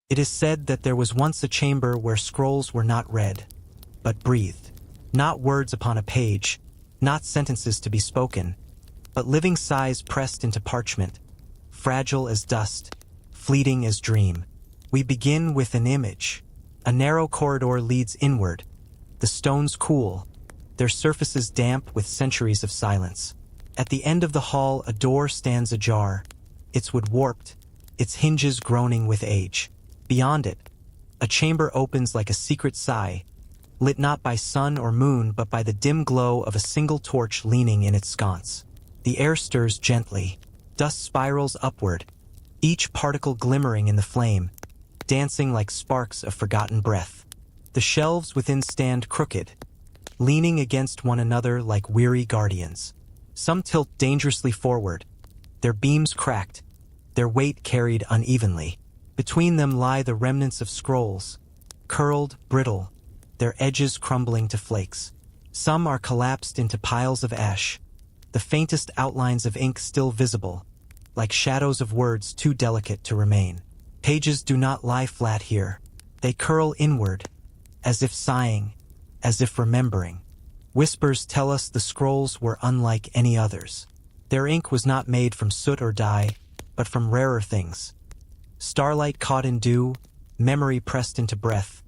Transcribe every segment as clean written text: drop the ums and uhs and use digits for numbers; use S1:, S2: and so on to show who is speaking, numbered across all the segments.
S1: It is said that there was once a chamber where scrolls were not read, but breathed. Not words upon a page, not sentences to be spoken, but living sighs pressed into parchment, fragile as dust, fleeting as dream. We begin with an image. A narrow corridor leads inward, the stones cool, their surfaces damp with centuries of silence. At the end of the hall, a door stands ajar, its wood warped, its hinges groaning with age. Beyond it, a chamber opens like a secret sigh, lit not by sun or moon but by the dim glow of a single torch leaning in its sconce. The air stirs gently, dust spirals upward, each particle glimmering in the flame, dancing like sparks of forgotten breath. The shelves within stand crooked, leaning against one another like weary guardians. Some tilt dangerously forward, their beams cracked, their weight carried unevenly. Between them lie the remnants of scrolls, curled, brittle, their edges crumbling to flakes. Some are collapsed into piles of ash, the faintest outlines of ink still visible, like shadows of words too delicate to remain. Pages do not lie flat here. They curl inward, as if sighing, as if remembering. Whispers tell us the scrolls were unlike any others. Their ink was not made from soot or dye, but from rarer things. Starlight caught in dew, memory pressed into breath,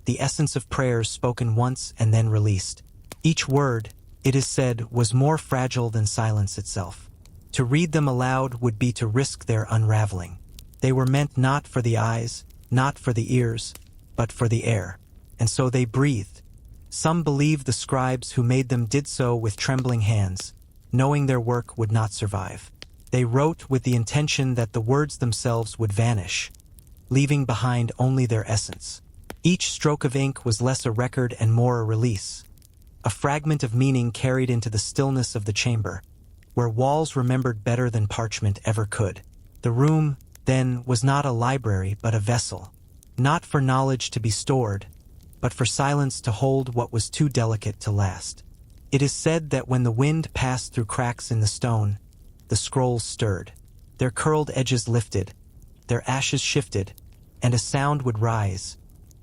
S1: the essence of prayers spoken once and then released. Each word, it is said, was more fragile than silence itself. To read them aloud would be to risk their unraveling. They were meant not for the eyes, not for the ears, but for the air. And so they breathed. Some believe the scribes who made them did so with trembling hands, knowing their work would not survive. They wrote with the intention that the words themselves would vanish, leaving behind only their essence. Each stroke of ink was less a record and more a release, a fragment of meaning carried into the stillness of the chamber, where walls remembered better than parchment ever could. The room, then, was not a library but a vessel, not for knowledge to be stored, but for silence to hold what was too delicate to last. It is said that when the wind passed through cracks in the stone, the scrolls stirred, their curled edges lifted, their ashes shifted, and a sound would rise,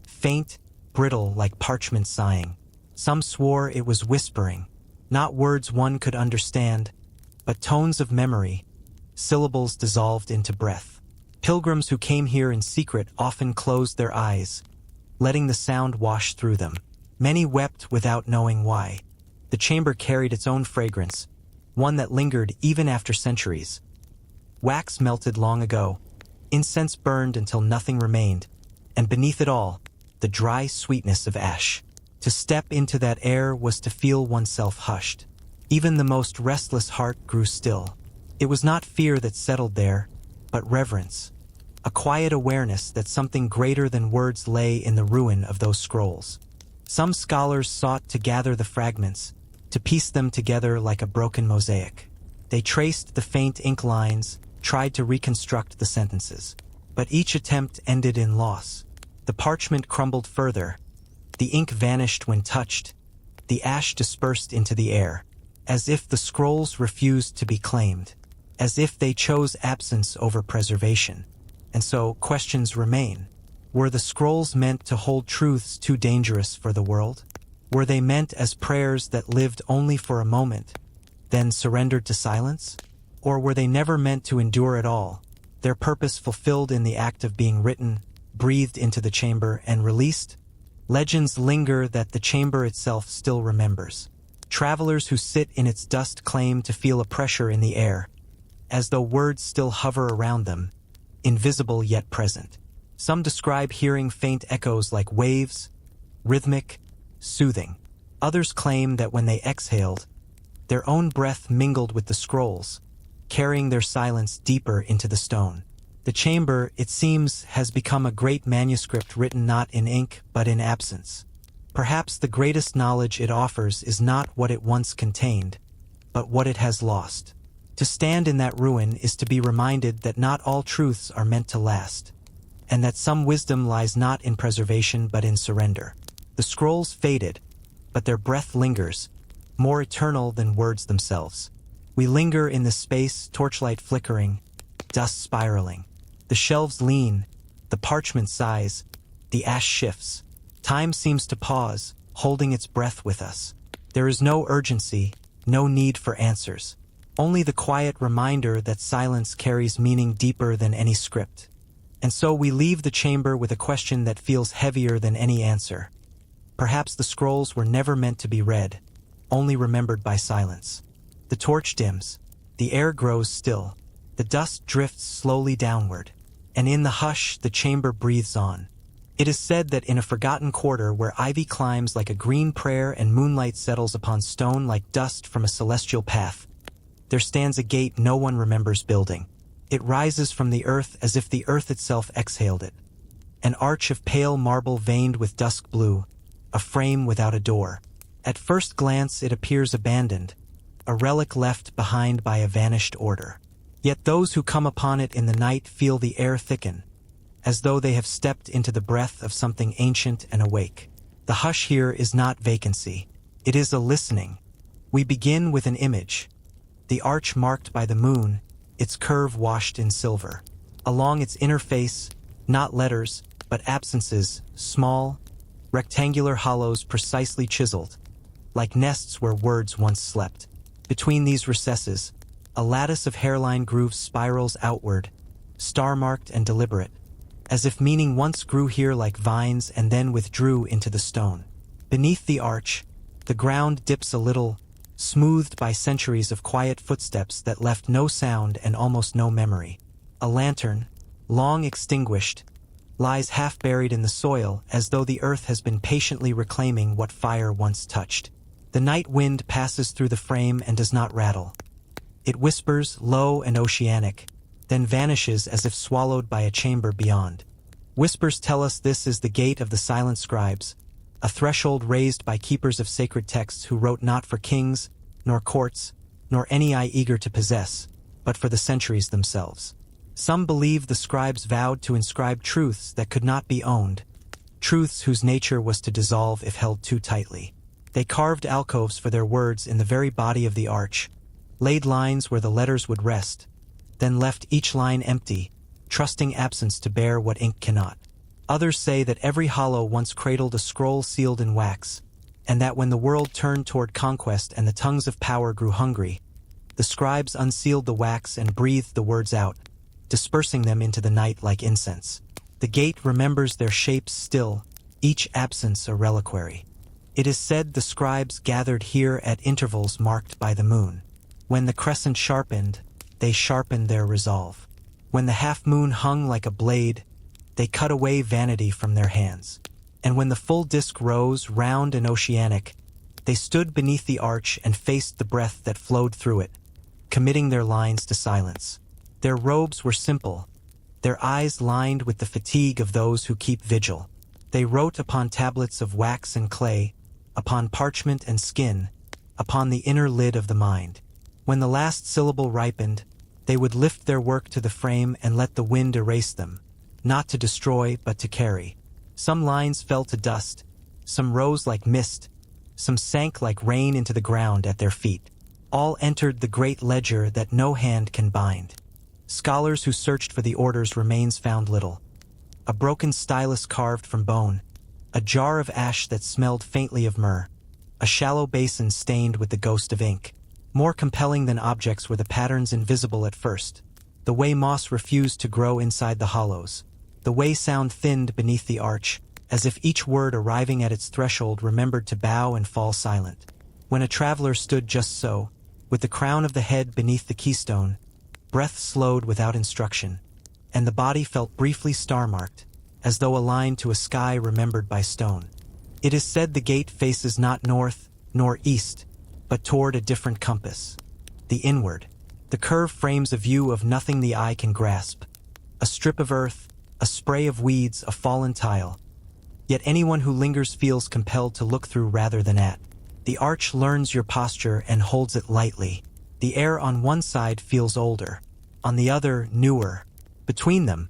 S1: faint, brittle like parchment sighing. Some swore it was whispering, not words one could understand, but tones of memory, syllables dissolved into breath. Pilgrims who came here in secret often closed their eyes, letting the sound wash through them. Many wept without knowing why. The chamber carried its own fragrance, one that lingered even after centuries. Wax melted long ago, incense burned until nothing remained, and beneath it all, the dry sweetness of ash. To step into that air was to feel oneself hushed. Even the most restless heart grew still. It was not fear that settled there, but reverence, a quiet awareness that something greater than words lay in the ruin of those scrolls. Some scholars sought to gather the fragments, to piece them together like a broken mosaic. They traced the faint ink lines, tried to reconstruct the sentences. But each attempt ended in loss. The parchment crumbled further, the ink vanished when touched, the ash dispersed into the air, as if the scrolls refused to be claimed, as if they chose absence over preservation. And so questions remain. Were the scrolls meant to hold truths too dangerous for the world? Were they meant as prayers that lived only for a moment, then surrendered to silence? Or were they never meant to endure at all, their purpose fulfilled in the act of being written, breathed into the chamber, and released? Legends linger that the chamber itself still remembers. Travelers who sit in its dust claim to feel a pressure in the air, as though words still hover around them, invisible yet present. Some describe hearing faint echoes like waves, rhythmic, soothing. Others claim that when they exhaled, their own breath mingled with the scrolls, carrying their silence deeper into the stone. The chamber, it seems, has become a great manuscript written not in ink but in absence. Perhaps the greatest knowledge it offers is not what it once contained, but what it has lost. To stand in that ruin is to be reminded that not all truths are meant to last, and that some wisdom lies not in preservation but in surrender. The scrolls faded, but their breath lingers, more eternal than words themselves. We linger in the space, torchlight flickering, dust spiraling. The shelves lean, The parchment sighs, the ash shifts. Time seems to pause, holding its breath with us. There is no urgency, no need for answers. Only the quiet reminder that silence carries meaning deeper than any script. And so we leave the chamber with a question that feels heavier than any answer. Perhaps the scrolls were never meant to be read, only remembered by silence. The torch dims. The air grows still. The dust drifts slowly downward. And in the hush, the chamber breathes on. It is said that in a forgotten quarter where ivy climbs like a green prayer and moonlight settles upon stone like dust from a celestial path, there stands a gate no one remembers building. It rises from the earth as if the earth itself exhaled it. An arch of pale marble veined with dusk blue, a frame without a door. At first glance it appears abandoned, a relic left behind by a vanished order. Yet those who come upon it in the night feel the air thicken, as though they have stepped into the breath of something ancient and awake. The hush here is not vacancy. It is a listening. We begin with an image. The arch marked by the moon, its curve washed in silver. Along its inner face, not letters, but absences, small, rectangular hollows precisely chiseled, like nests where words once slept. Between these recesses, a lattice of hairline grooves spirals outward, star-marked and deliberate, as if meaning once grew here like vines and then withdrew into the stone. Beneath the arch, the ground dips a little, smoothed by centuries of quiet footsteps that left no sound and almost no memory. A lantern, long extinguished, lies half buried in the soil as though the earth has been patiently reclaiming what fire once touched. The night wind passes through the frame and does not rattle. It whispers, low and oceanic, then vanishes as if swallowed by a chamber beyond. Whispers tell us this is the gate of the silent scribes, a threshold raised by keepers of sacred texts who wrote not for kings, nor courts, nor any eye eager to possess, but for the centuries themselves. Some believe the scribes vowed to inscribe truths that could not be owned, truths whose nature was to dissolve if held too tightly. They carved alcoves for their words in the very body of the arch, laid lines where the letters would rest, then left each line empty, trusting absence to bear what ink cannot. Others say that every hollow once cradled a scroll sealed in wax, and that when the world turned toward conquest and the tongues of power grew hungry, the scribes unsealed the wax and breathed the words out, dispersing them into the night like incense. The gate remembers their shapes still, each absence a reliquary. It is said the scribes gathered here at intervals marked by the moon. When the crescent sharpened, they sharpened their resolve. When the half-moon hung like a blade, they cut away vanity from their hands. And when the full disk rose, round and oceanic, they stood beneath the arch and faced the breath that flowed through it, committing their lines to silence. Their robes were simple, their eyes lined with the fatigue of those who keep vigil. They wrote upon tablets of wax and clay, upon parchment and skin, upon the inner lid of the mind. When the last syllable ripened, they would lift their work to the frame and let the wind erase them, not to destroy but to carry. Some lines fell to dust, some rose like mist, some sank like rain into the ground at their feet. All entered the great ledger that no hand can bind. Scholars who searched for the order's remains found little. A broken stylus carved from bone, a jar of ash that smelled faintly of myrrh, a shallow basin stained with the ghost of ink. More compelling than objects were the patterns invisible at first, the way moss refused to grow inside the hollows, the way sound thinned beneath the arch, as if each word arriving at its threshold remembered to bow and fall silent. When a traveler stood just so, with the crown of the head beneath the keystone, breath slowed without instruction, and the body felt briefly star-marked, as though aligned to a sky remembered by stone. It is said the gate faces not north, nor east, but toward a different compass. The inward. The curve frames a view of nothing the eye can grasp. A strip of earth, a spray of weeds, a fallen tile. Yet anyone who lingers feels compelled to look through rather than at. The arch learns your posture and holds it lightly. The air on one side feels older, on the other newer. Between them,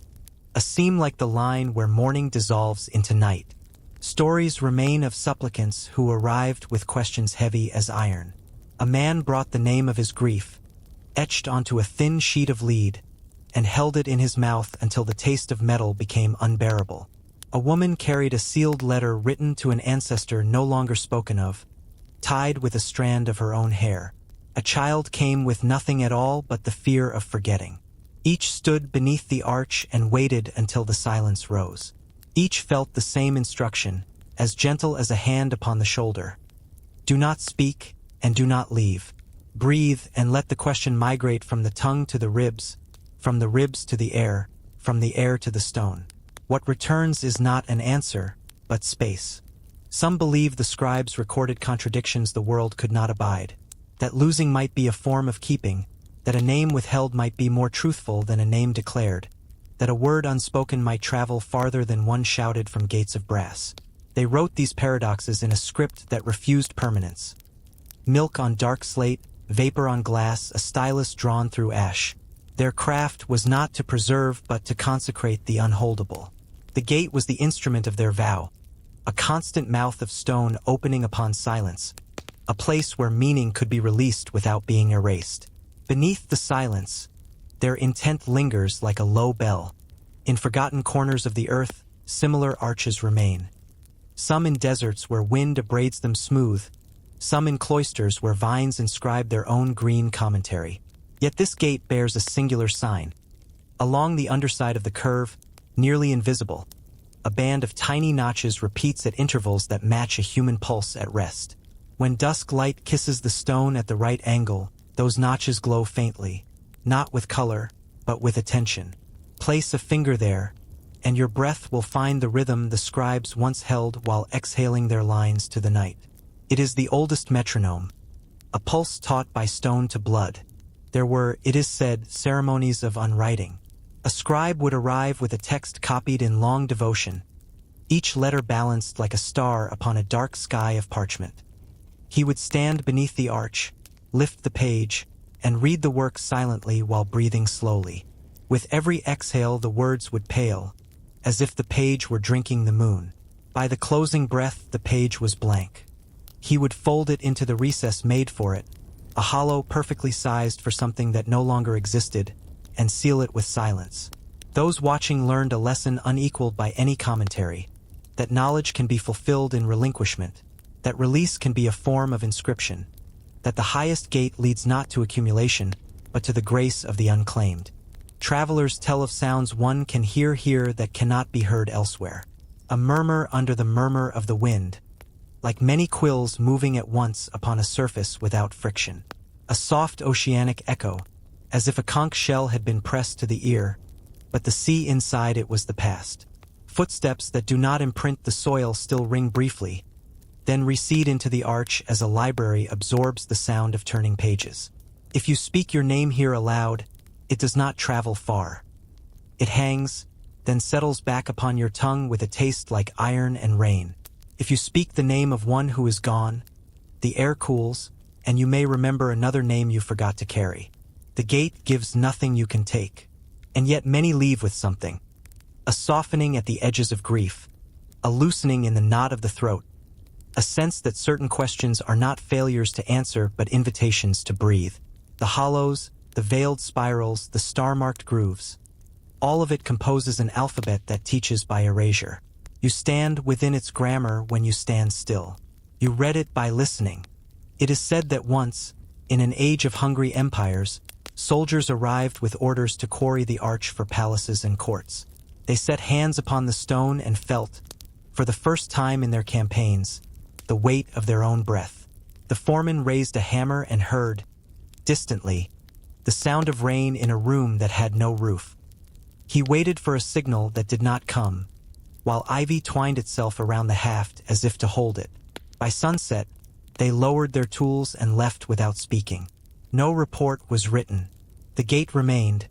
S1: a seam like the line where morning dissolves into night. Stories remain of supplicants who arrived with questions heavy as iron. A man brought the name of his grief, etched onto a thin sheet of lead, and held it in his mouth until the taste of metal became unbearable. A woman carried a sealed letter written to an ancestor no longer spoken of, tied with a strand of her own hair. A child came with nothing at all but the fear of forgetting. Each stood beneath the arch and waited until the silence rose. Each felt the same instruction, as gentle as a hand upon the shoulder. Do not speak, and do not leave. Breathe and let the question migrate from the tongue to the ribs, from the ribs to the air, from the air to the stone. What returns is not an answer, but space. Some believe the scribes recorded contradictions the world could not abide, that losing might be a form of keeping, that a name withheld might be more truthful than a name declared, that a word unspoken might travel farther than one shouted from gates of brass. They wrote these paradoxes in a script that refused permanence. Milk on dark slate, vapor on glass, a stylus drawn through ash. Their craft was not to preserve but to consecrate the unholdable. The gate was the instrument of their vow, a constant mouth of stone opening upon silence, a place where meaning could be released without being erased. Beneath the silence, their intent lingers like a low bell. In forgotten corners of the earth, similar arches remain. Some in deserts where wind abrades them smooth, some in cloisters where vines inscribe their own green commentary. Yet this gate bears a singular sign. Along the underside of the curve, nearly invisible, a band of tiny notches repeats at intervals that match a human pulse at rest. When dusk light kisses the stone at the right angle, those notches glow faintly, not with color, but with attention. Place a finger there, and your breath will find the rhythm the scribes once held while exhaling their lines to the night. It is the oldest metronome, a pulse taught by stone to blood. There were, it is said, ceremonies of unwriting. A scribe would arrive with a text copied in long devotion, each letter balanced like a star upon a dark sky of parchment. He would stand beneath the arch, lift the page, and read the work silently while breathing slowly. With every exhale the words would pale, as if the page were drinking the moon. By the closing breath the page was blank. He would fold it into the recess made for it, a hollow perfectly sized for something that no longer existed, and seal it with silence. Those watching learned a lesson unequaled by any commentary, that knowledge can be fulfilled in relinquishment, that release can be a form of inscription, that the highest gate leads not to accumulation, but to the grace of the unclaimed. Travelers tell of sounds one can hear here that cannot be heard elsewhere. A murmur under the murmur of the wind, like many quills moving at once upon a surface without friction. A soft oceanic echo, as if a conch shell had been pressed to the ear, but the sea inside it was the past. Footsteps that do not imprint the soil still ring briefly, then recede into the arch as a library absorbs the sound of turning pages. If you speak your name here aloud, it does not travel far. It hangs, then settles back upon your tongue with a taste like iron and rain. If you speak the name of one who is gone, the air cools, and you may remember another name you forgot to carry. The gate gives nothing you can take, and yet many leave with something. A softening at the edges of grief, a loosening in the knot of the throat, a sense that certain questions are not failures to answer but invitations to breathe. The hollows, the veiled spirals, the star-marked grooves, all of it composes an alphabet that teaches by erasure. You stand within its grammar when you stand still. You read it by listening. It is said that once, in an age of hungry empires, soldiers arrived with orders to quarry the arch for palaces and courts. They set hands upon the stone and felt, for the first time in their campaigns, the weight of their own breath. The foreman raised a hammer and heard, distantly, the sound of rain in a room that had no roof. He waited for a signal that did not come, while ivy twined itself around the haft as if to hold it. By sunset, they lowered their tools and left without speaking. No report was written. The gate remained,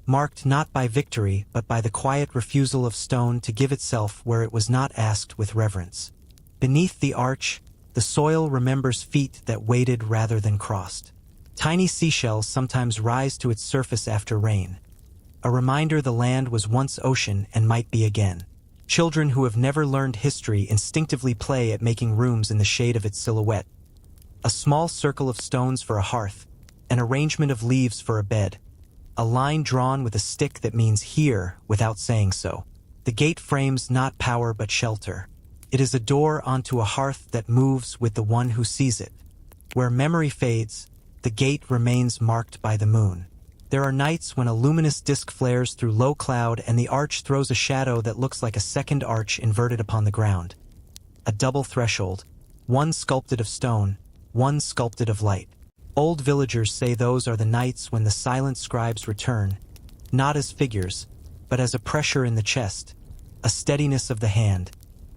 S1: marked not by victory but by the quiet refusal of stone to give itself where it was not asked with reverence. Beneath the arch, the soil remembers feet that waded rather than crossed. Tiny seashells sometimes rise to its surface after rain, a reminder the land was once ocean and might be again. Children who have never learned history instinctively play at making rooms in the shade of its silhouette. A small circle of stones for a hearth, an arrangement of leaves for a bed, a line drawn with a stick that means here without saying so. The gate frames not power but shelter. It is a door onto a hearth that moves with the one who sees it. Where memory fades, the gate remains marked by the moon. There are nights when a luminous disk flares through low cloud and the arch throws a shadow that looks like a second arch inverted upon the ground. A double threshold, one sculpted of stone, one sculpted of light. Old villagers say those are the nights when the silent scribes return, not as figures, but as a pressure in the chest, a steadiness of the hand,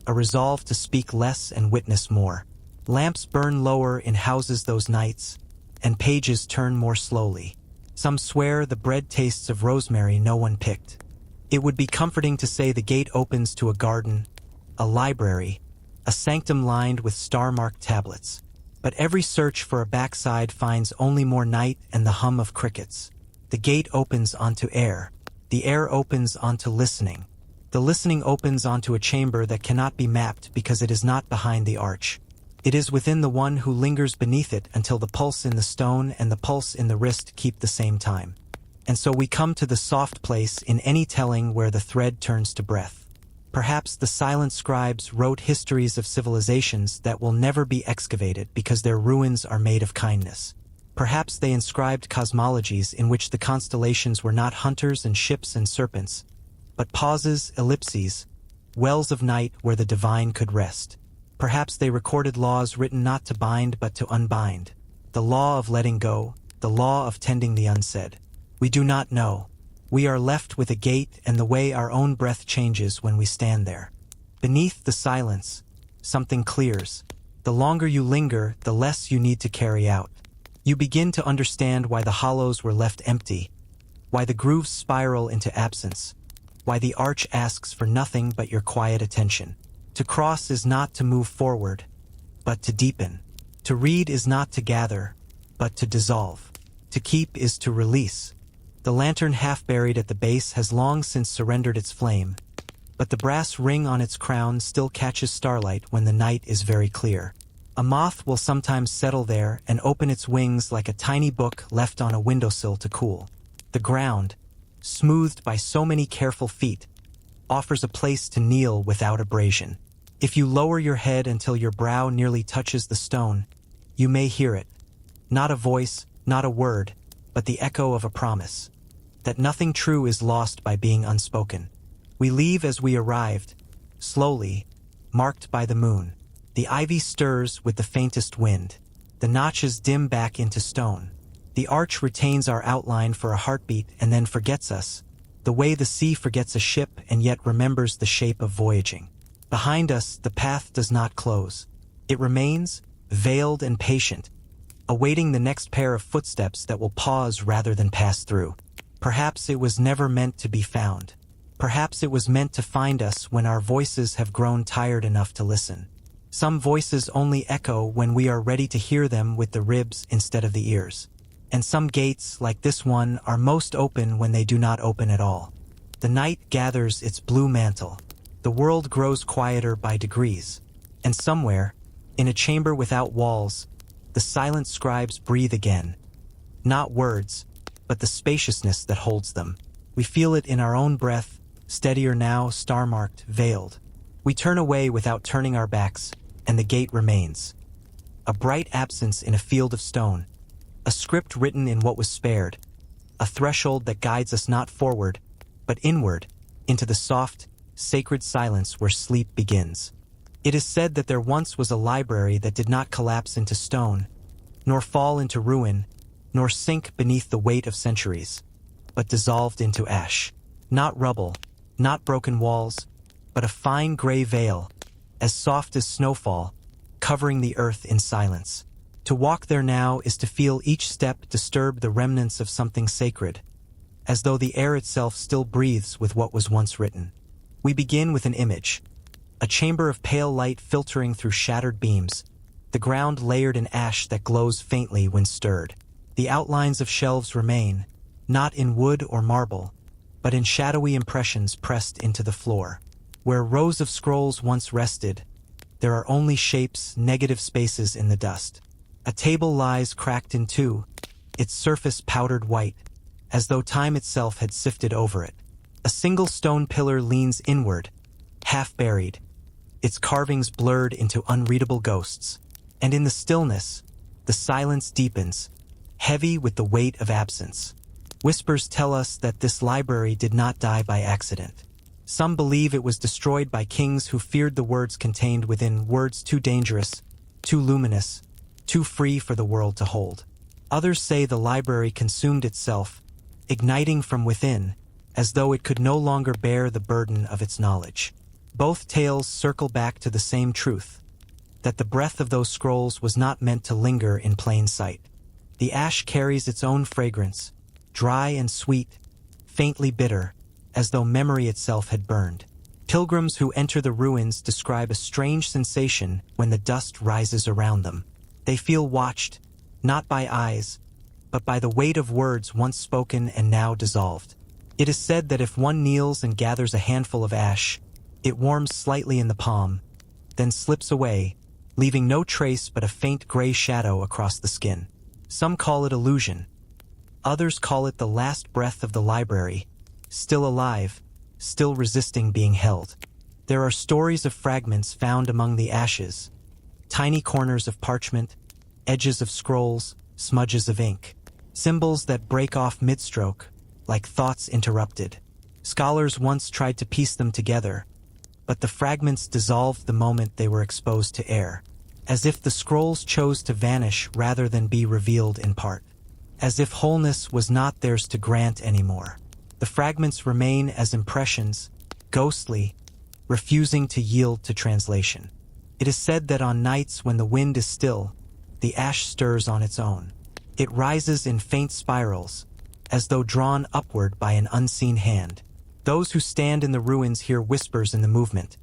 S1: a resolve to speak less and witness more. Lamps burn lower in houses those nights, and pages turn more slowly. Some swear the bread tastes of rosemary no one picked. It would be comforting to say the gate opens to a garden, a library, a sanctum lined with star-marked tablets. But every search for a backside finds only more night and the hum of crickets. The gate opens onto air. The air opens onto listening. The listening opens onto a chamber that cannot be mapped because it is not behind the arch. It is within the one who lingers beneath it until the pulse in the stone and the pulse in the wrist keep the same time. And so we come to the soft place in any telling where the thread turns to breath. Perhaps the silent scribes wrote histories of civilizations that will never be excavated because their ruins are made of kindness. Perhaps they inscribed cosmologies in which the constellations were not hunters and ships and serpents, but pauses, ellipses, wells of night where the divine could rest. Perhaps they recorded laws written not to bind but to unbind. The law of letting go, the law of tending the unsaid. We do not know. We are left with a gate and the way our own breath changes when we stand there. Beneath the silence, something clears. The longer you linger, the less you need to carry out. You begin to understand why the hollows were left empty, why the grooves spiral into absence, why the arch asks for nothing but your quiet attention. To cross is not to move forward, but to deepen. To read is not to gather, but to dissolve. To keep is to release. The lantern half buried at the base has long since surrendered its flame, but the brass ring on its crown still catches starlight when the night is very clear. A moth will sometimes settle there and open its wings like a tiny book left on a windowsill to cool. The ground, smoothed by so many careful feet, offers a place to kneel without abrasion. If you lower your head until your brow nearly touches the stone, you may hear it. Not a voice, not a word, but the echo of a promise. That nothing true is lost by being unspoken. We leave as we arrived, slowly, marked by the moon. The ivy stirs with the faintest wind. The notches dim back into stone. The arch retains our outline for a heartbeat and then forgets us, the way the sea forgets a ship and yet remembers the shape of voyaging. Behind us, the path does not close. It remains, veiled and patient, awaiting the next pair of footsteps that will pause rather than pass through. Perhaps it was never meant to be found. Perhaps it was meant to find us when our voices have grown tired enough to listen. Some voices only echo when we are ready to hear them with the ribs instead of the ears. And some gates, like this one, are most open when they do not open at all. The night gathers its blue mantle. The world grows quieter by degrees. And somewhere, in a chamber without walls, the silent scribes breathe again. Not words, but the spaciousness that holds them. We feel it in our own breath, steadier now, star-marked, veiled. We turn away without turning our backs, and the gate remains. A bright absence in a field of stone. A script written in what was spared. A threshold that guides us not forward, but inward, into the soft, sacred silence where sleep begins. It is said that there once was a library that did not collapse into stone, nor fall into ruin, nor sink beneath the weight of centuries, but dissolved into ash. Not rubble, not broken walls, but a fine gray veil, as soft as snowfall, covering the earth in silence. To walk there now is to feel each step disturb the remnants of something sacred, as though the air itself still breathes with what was once written. We begin with an image. A chamber of pale light filtering through shattered beams, the ground layered in ash that glows faintly when stirred. The outlines of shelves remain, not in wood or marble, but in shadowy impressions pressed into the floor. Where rows of scrolls once rested, there are only shapes, negative spaces in the dust. A table lies cracked in two, its surface powdered white, as though time itself had sifted over it. A single stone pillar leans inward, half buried, its carvings blurred into unreadable ghosts. And in the stillness, the silence deepens, heavy with the weight of absence. Whispers tell us that this library did not die by accident. Some believe it was destroyed by kings who feared the words contained within, words too dangerous, too luminous, too free for the world to hold. Others say the library consumed itself, igniting from within, as though it could no longer bear the burden of its knowledge. Both tales circle back to the same truth, that the breath of those scrolls was not meant to linger in plain sight. The ash carries its own fragrance, dry and sweet, faintly bitter, as though memory itself had burned. Pilgrims who enter the ruins describe a strange sensation when the dust rises around them. They feel watched, not by eyes, but by the weight of words once spoken and now dissolved. It is said that if one kneels and gathers a handful of ash, it warms slightly in the palm, then slips away, leaving no trace but a faint gray shadow across the skin. Some call it illusion. Others call it the last breath of the library, still alive, still resisting being held. There are stories of fragments found among the ashes, tiny corners of parchment, edges of scrolls, smudges of ink, symbols that break off mid-stroke, like thoughts interrupted. Scholars once tried to piece them together, but the fragments dissolved the moment they were exposed to air, as if the scrolls chose to vanish rather than be revealed in part. As if wholeness was not theirs to grant anymore. The fragments remain as impressions, ghostly, refusing to yield to translation. It is said that on nights when the wind is still, the ash stirs on its own. It rises in faint spirals, as though drawn upward by an unseen hand. Those who stand in the ruins hear whispers in the movement,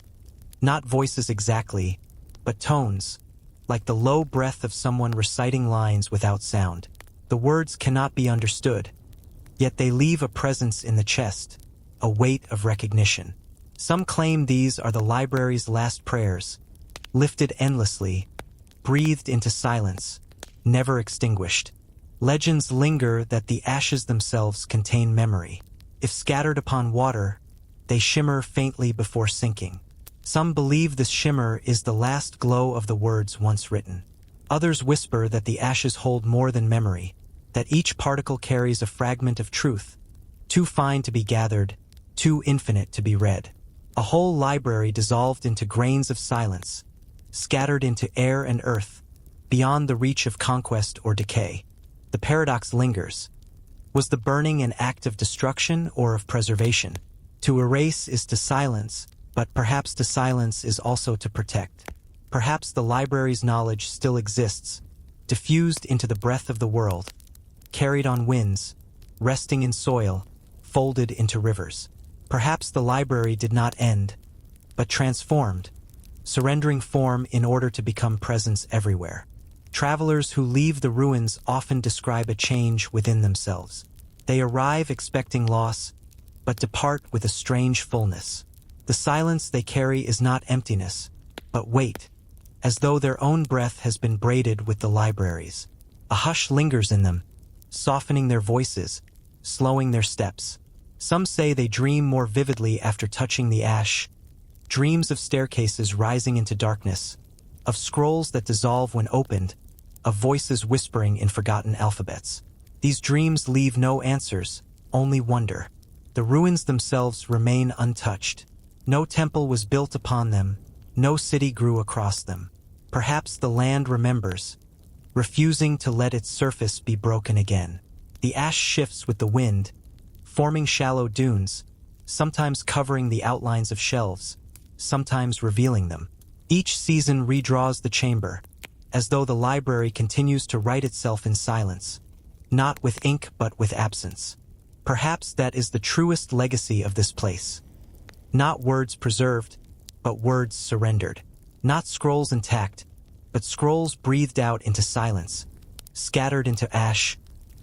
S1: not voices exactly, but tones, like the low breath of someone reciting lines without sound. The words cannot be understood, yet they leave a presence in the chest, a weight of recognition. Some claim these are the library's last prayers, lifted endlessly, breathed into silence, never extinguished. Legends linger that the ashes themselves contain memory. If scattered upon water, they shimmer faintly before sinking. Some believe this shimmer is the last glow of the words once written. Others whisper that the ashes hold more than memory, that each particle carries a fragment of truth, too fine to be gathered, too infinite to be read. A whole library dissolved into grains of silence, scattered into air and earth, beyond the reach of conquest or decay. The paradox lingers. Was the burning an act of destruction or of preservation? To erase is to silence, but perhaps to silence is also to protect. Perhaps the library's knowledge still exists, diffused into the breath of the world, carried on winds, resting in soil, folded into rivers. Perhaps the library did not end, but transformed, surrendering form in order to become presence everywhere. Travelers who leave the ruins often describe a change within themselves. They arrive expecting loss, but depart with a strange fullness. The silence they carry is not emptiness, but weight, as though their own breath has been braided with the library's. A hush lingers in them, softening their voices, slowing their steps. Some say they dream more vividly after touching the ash, dreams of staircases rising into darkness, of scrolls that dissolve when opened, of voices whispering in forgotten alphabets. These dreams leave no answers, only wonder. The ruins themselves remain untouched. No temple was built upon them, no city grew across them. Perhaps the land remembers, refusing to let its surface be broken again. The ash shifts with the wind, forming shallow dunes, sometimes covering the outlines of shelves, sometimes revealing them. Each season redraws the chamber, as though the library continues to write itself in silence, not with ink but with absence. Perhaps that is the truest legacy of this place. Not words preserved, but words surrendered. Not scrolls intact, but scrolls breathed out into silence, scattered into ash,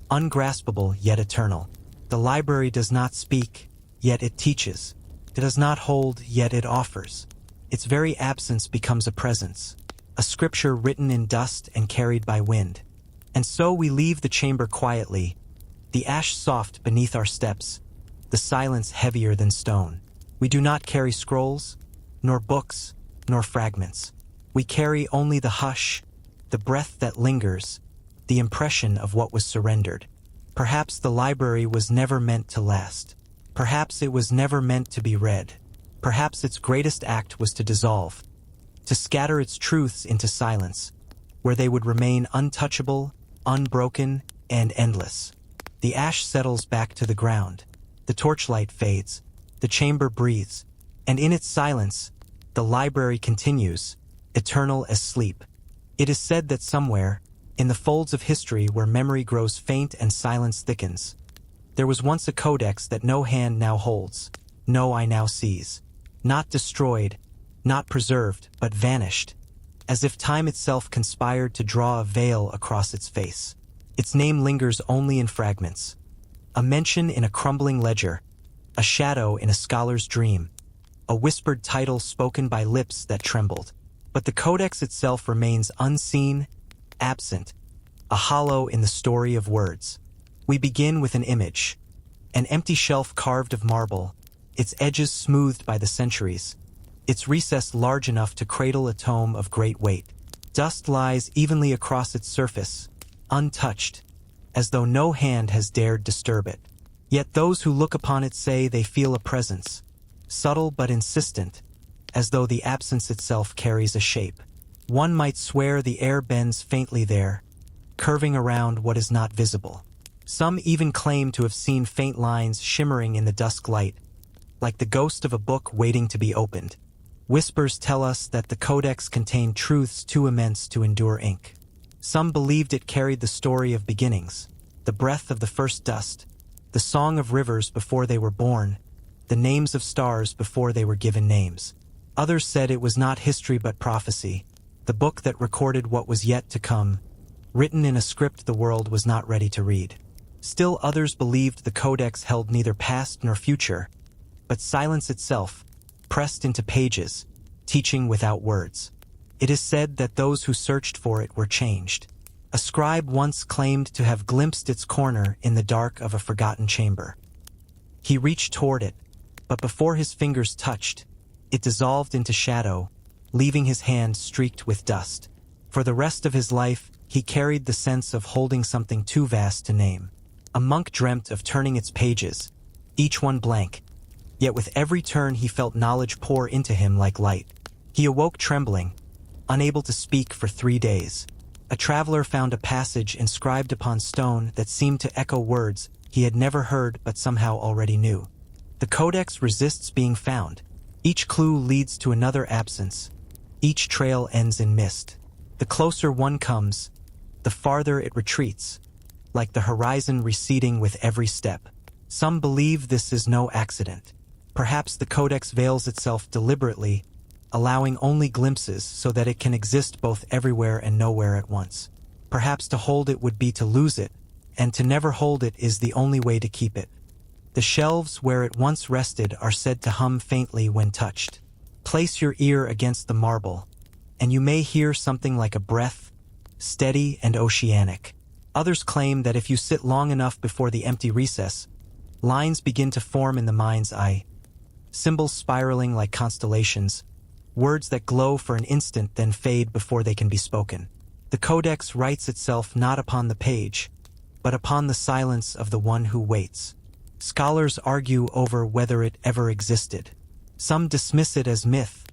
S1: ungraspable yet eternal. The library does not speak, yet it teaches. It does not hold, yet it offers. Its very absence becomes a presence, a scripture written in dust and carried by wind. And so we leave the chamber quietly, the ash soft beneath our steps, the silence heavier than stone. We do not carry scrolls, nor books, nor fragments. We carry only the hush, the breath that lingers, the impression of what was surrendered. Perhaps the library was never meant to last. Perhaps it was never meant to be read. Perhaps its greatest act was to dissolve, to scatter its truths into silence, where they would remain untouchable, unbroken, and endless. The ash settles back to the ground. The torchlight fades. The chamber breathes. And in its silence, the library continues, eternal as sleep. It is said that somewhere, in the folds of history where memory grows faint and silence thickens, there was once a codex that no hand now holds, no eye now sees. Not destroyed, not preserved, but vanished, as if time itself conspired to draw a veil across its face. Its name lingers only in fragments, a mention in a crumbling ledger, a shadow in a scholar's dream, a whispered title spoken by lips that trembled. But the codex itself remains unseen, absent, a hollow in the story of words. We begin with an image, an empty shelf carved of marble, its edges smoothed by the centuries, its recess large enough to cradle a tome of great weight. Dust lies evenly across its surface, untouched, as though no hand has dared disturb it. Yet those who look upon it say they feel a presence, subtle but insistent, as though the absence itself carries a shape. One might swear the air bends faintly there, curving around what is not visible. Some even claim to have seen faint lines shimmering in the dusk light, like the ghost of a book waiting to be opened. Whispers tell us that the codex contained truths too immense to endure ink. Some believed it carried the story of beginnings, the breath of the first dust, the song of rivers before they were born, the names of stars before they were given names. Others said it was not history but prophecy, the book that recorded what was yet to come, written in a script the world was not ready to read. Still others believed the codex held neither past nor future, but silence itself, pressed into pages, teaching without words. It is said that those who searched for it were changed. A scribe once claimed to have glimpsed its corner in the dark of a forgotten chamber. He reached toward it, but before his fingers touched, it dissolved into shadow, leaving his hand streaked with dust. For the rest of his life, he carried the sense of holding something too vast to name. A monk dreamt of turning its pages, each one blank, yet with every turn he felt knowledge pour into him like light. He awoke trembling, unable to speak for 3 days. A traveler found a passage inscribed upon stone that seemed to echo words he had never heard but somehow already knew. The codex resists being found. Each clue leads to another absence. Each trail ends in mist. The closer one comes, the farther it retreats, like the horizon receding with every step. Some believe this is no accident. Perhaps the codex veils itself deliberately, allowing only glimpses so that it can exist both everywhere and nowhere at once. Perhaps to hold it would be to lose it, and to never hold it is the only way to keep it. The shelves where it once rested are said to hum faintly when touched. Place your ear against the marble, and you may hear something like a breath, steady and oceanic. Others claim that if you sit long enough before the empty recess, lines begin to form in the mind's eye, symbols spiraling like constellations, words that glow for an instant then fade before they can be spoken. The codex writes itself not upon the page, but upon the silence of the one who waits. Scholars argue over whether it ever existed. Some dismiss it as myth,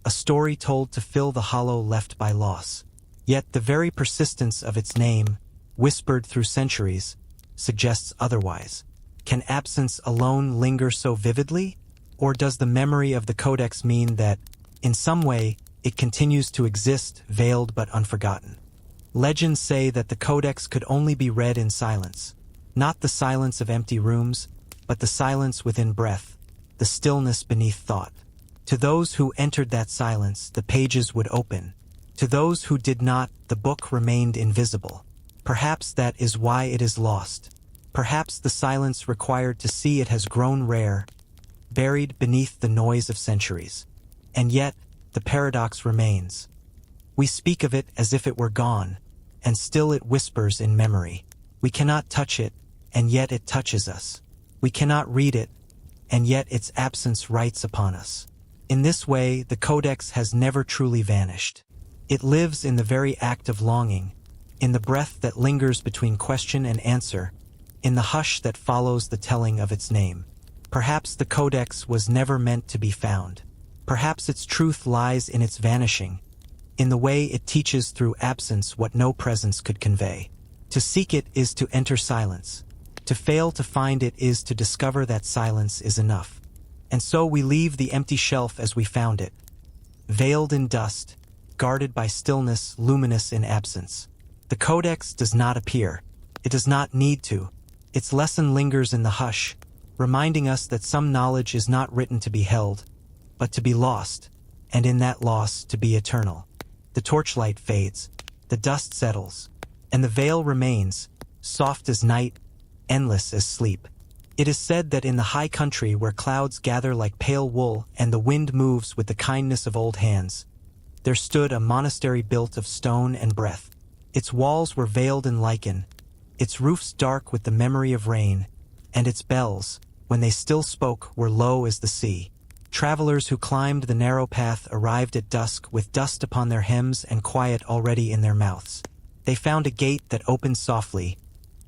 S1: a story told to fill the hollow left by loss. Yet the very persistence of its name, whispered through centuries, suggests otherwise. Can absence alone linger so vividly? Or does the memory of the codex mean that, in some way, it continues to exist, veiled but unforgotten? Legends say that the codex could only be read in silence. Not the silence of empty rooms, but the silence within breath, the stillness beneath thought. To those who entered that silence, the pages would open. To those who did not, the book remained invisible. Perhaps that is why it is lost. Perhaps the silence required to see it has grown rare, buried beneath the noise of centuries. And yet, the paradox remains. We speak of it as if it were gone, and still it whispers in memory. We cannot touch it, and yet it touches us. We cannot read it, and yet its absence writes upon us. In this way, the codex has never truly vanished. It lives in the very act of longing, in the breath that lingers between question and answer, in the hush that follows the telling of its name. Perhaps the codex was never meant to be found. Perhaps its truth lies in its vanishing, in the way it teaches through absence what no presence could convey. To seek it is to enter silence. To fail to find it is to discover that silence is enough. And so we leave the empty shelf as we found it, veiled in dust, guarded by stillness, luminous in absence. The codex does not appear. It does not need to. Its lesson lingers in the hush, reminding us that some knowledge is not written to be held, but to be lost, and in that loss to be eternal. The torchlight fades, the dust settles, and the veil remains, soft as night, endless as sleep. It is said that in the high country where clouds gather like pale wool and the wind moves with the kindness of old hands, there stood a monastery built of stone and breath. Its walls were veiled in lichen, its roofs dark with the memory of rain, and its bells, when they still spoke, were low as the sea. Travelers who climbed the narrow path arrived at dusk with dust upon their hems and quiet already in their mouths. They found a gate that opened softly,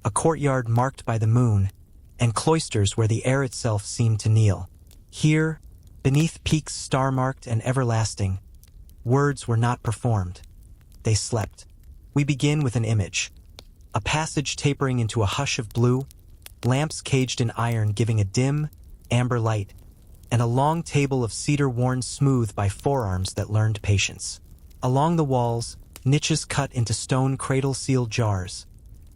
S1: a courtyard marked by the moon, and cloisters where the air itself seemed to kneel. Here, beneath peaks star-marked and everlasting, words were not performed. They slept. We begin with an image. A passage tapering into a hush of blue, lamps caged in iron giving a dim, amber light, and a long table of cedar worn smooth by forearms that learned patience. Along the walls, niches cut into stone cradle-sealed jars,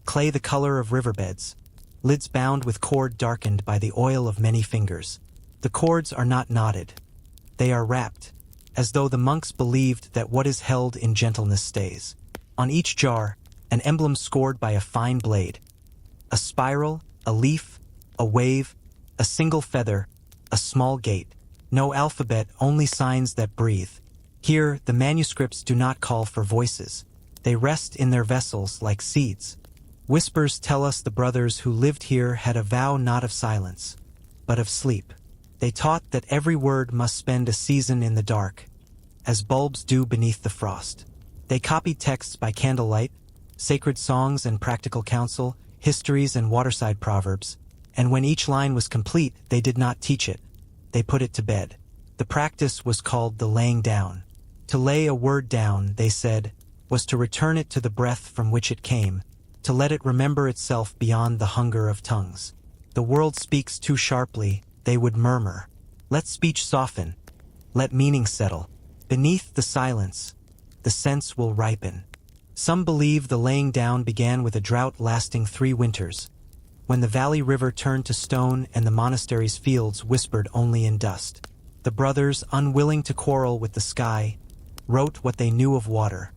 S1: clay the color of riverbeds, lids bound with cord darkened by the oil of many fingers. The cords are not knotted. They are wrapped, as though the monks believed that what is held in gentleness stays. On each jar, an emblem scored by a fine blade. A spiral, a leaf, a wave, a single feather, a small gate. No alphabet, only signs that breathe. Here, the manuscripts do not call for voices. They rest in their vessels like seeds. Whispers tell us the brothers who lived here had a vow not of silence, but of sleep. They taught that every word must spend a season in the dark, as bulbs do beneath the frost. They copied texts by candlelight, sacred songs and practical counsel, histories and waterside proverbs, and when each line was complete, they did not teach it. They put it to bed. The practice was called the laying down. To lay a word down, they said, was to return it to the breath from which it came, to let it remember itself beyond the hunger of tongues. The world speaks too sharply, they would murmur. Let speech soften. Let meaning settle. Beneath the silence, the sense will ripen. Some believe the laying down began with a drought lasting 3 winters, when the valley river turned to stone and the monastery's fields whispered only in dust. The brothers, unwilling to quarrel with the sky, wrote what they knew of water,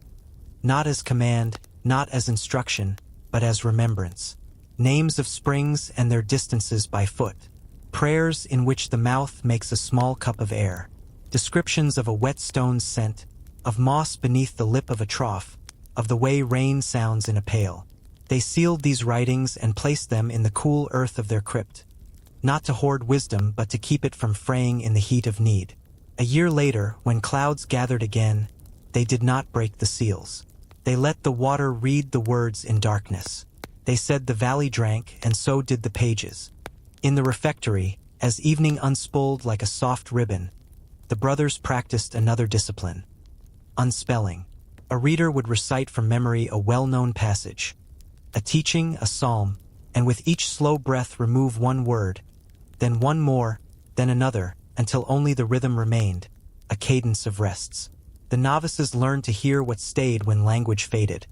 S1: not as command, not as instruction, but as remembrance. Names of springs and their distances by foot. Prayers in which the mouth makes a small cup of air. Descriptions of a wet stone's scent, of moss beneath the lip of a trough, of the way rain sounds in a pail. They sealed these writings and placed them in the cool earth of their crypt, not to hoard wisdom but to keep it from fraying in the heat of need. A year later, when clouds gathered again, they did not break the seals. They let the water read the words in darkness. They said the valley drank, and so did the pages. In the refectory, as evening unspooled like a soft ribbon, the brothers practiced another discipline. Unspelling. A reader would recite from memory a well-known passage, a teaching, a psalm, and with each slow breath remove one word, then one more, then another, until only the rhythm remained, a cadence of rests. The novices learned to hear what stayed when language faded,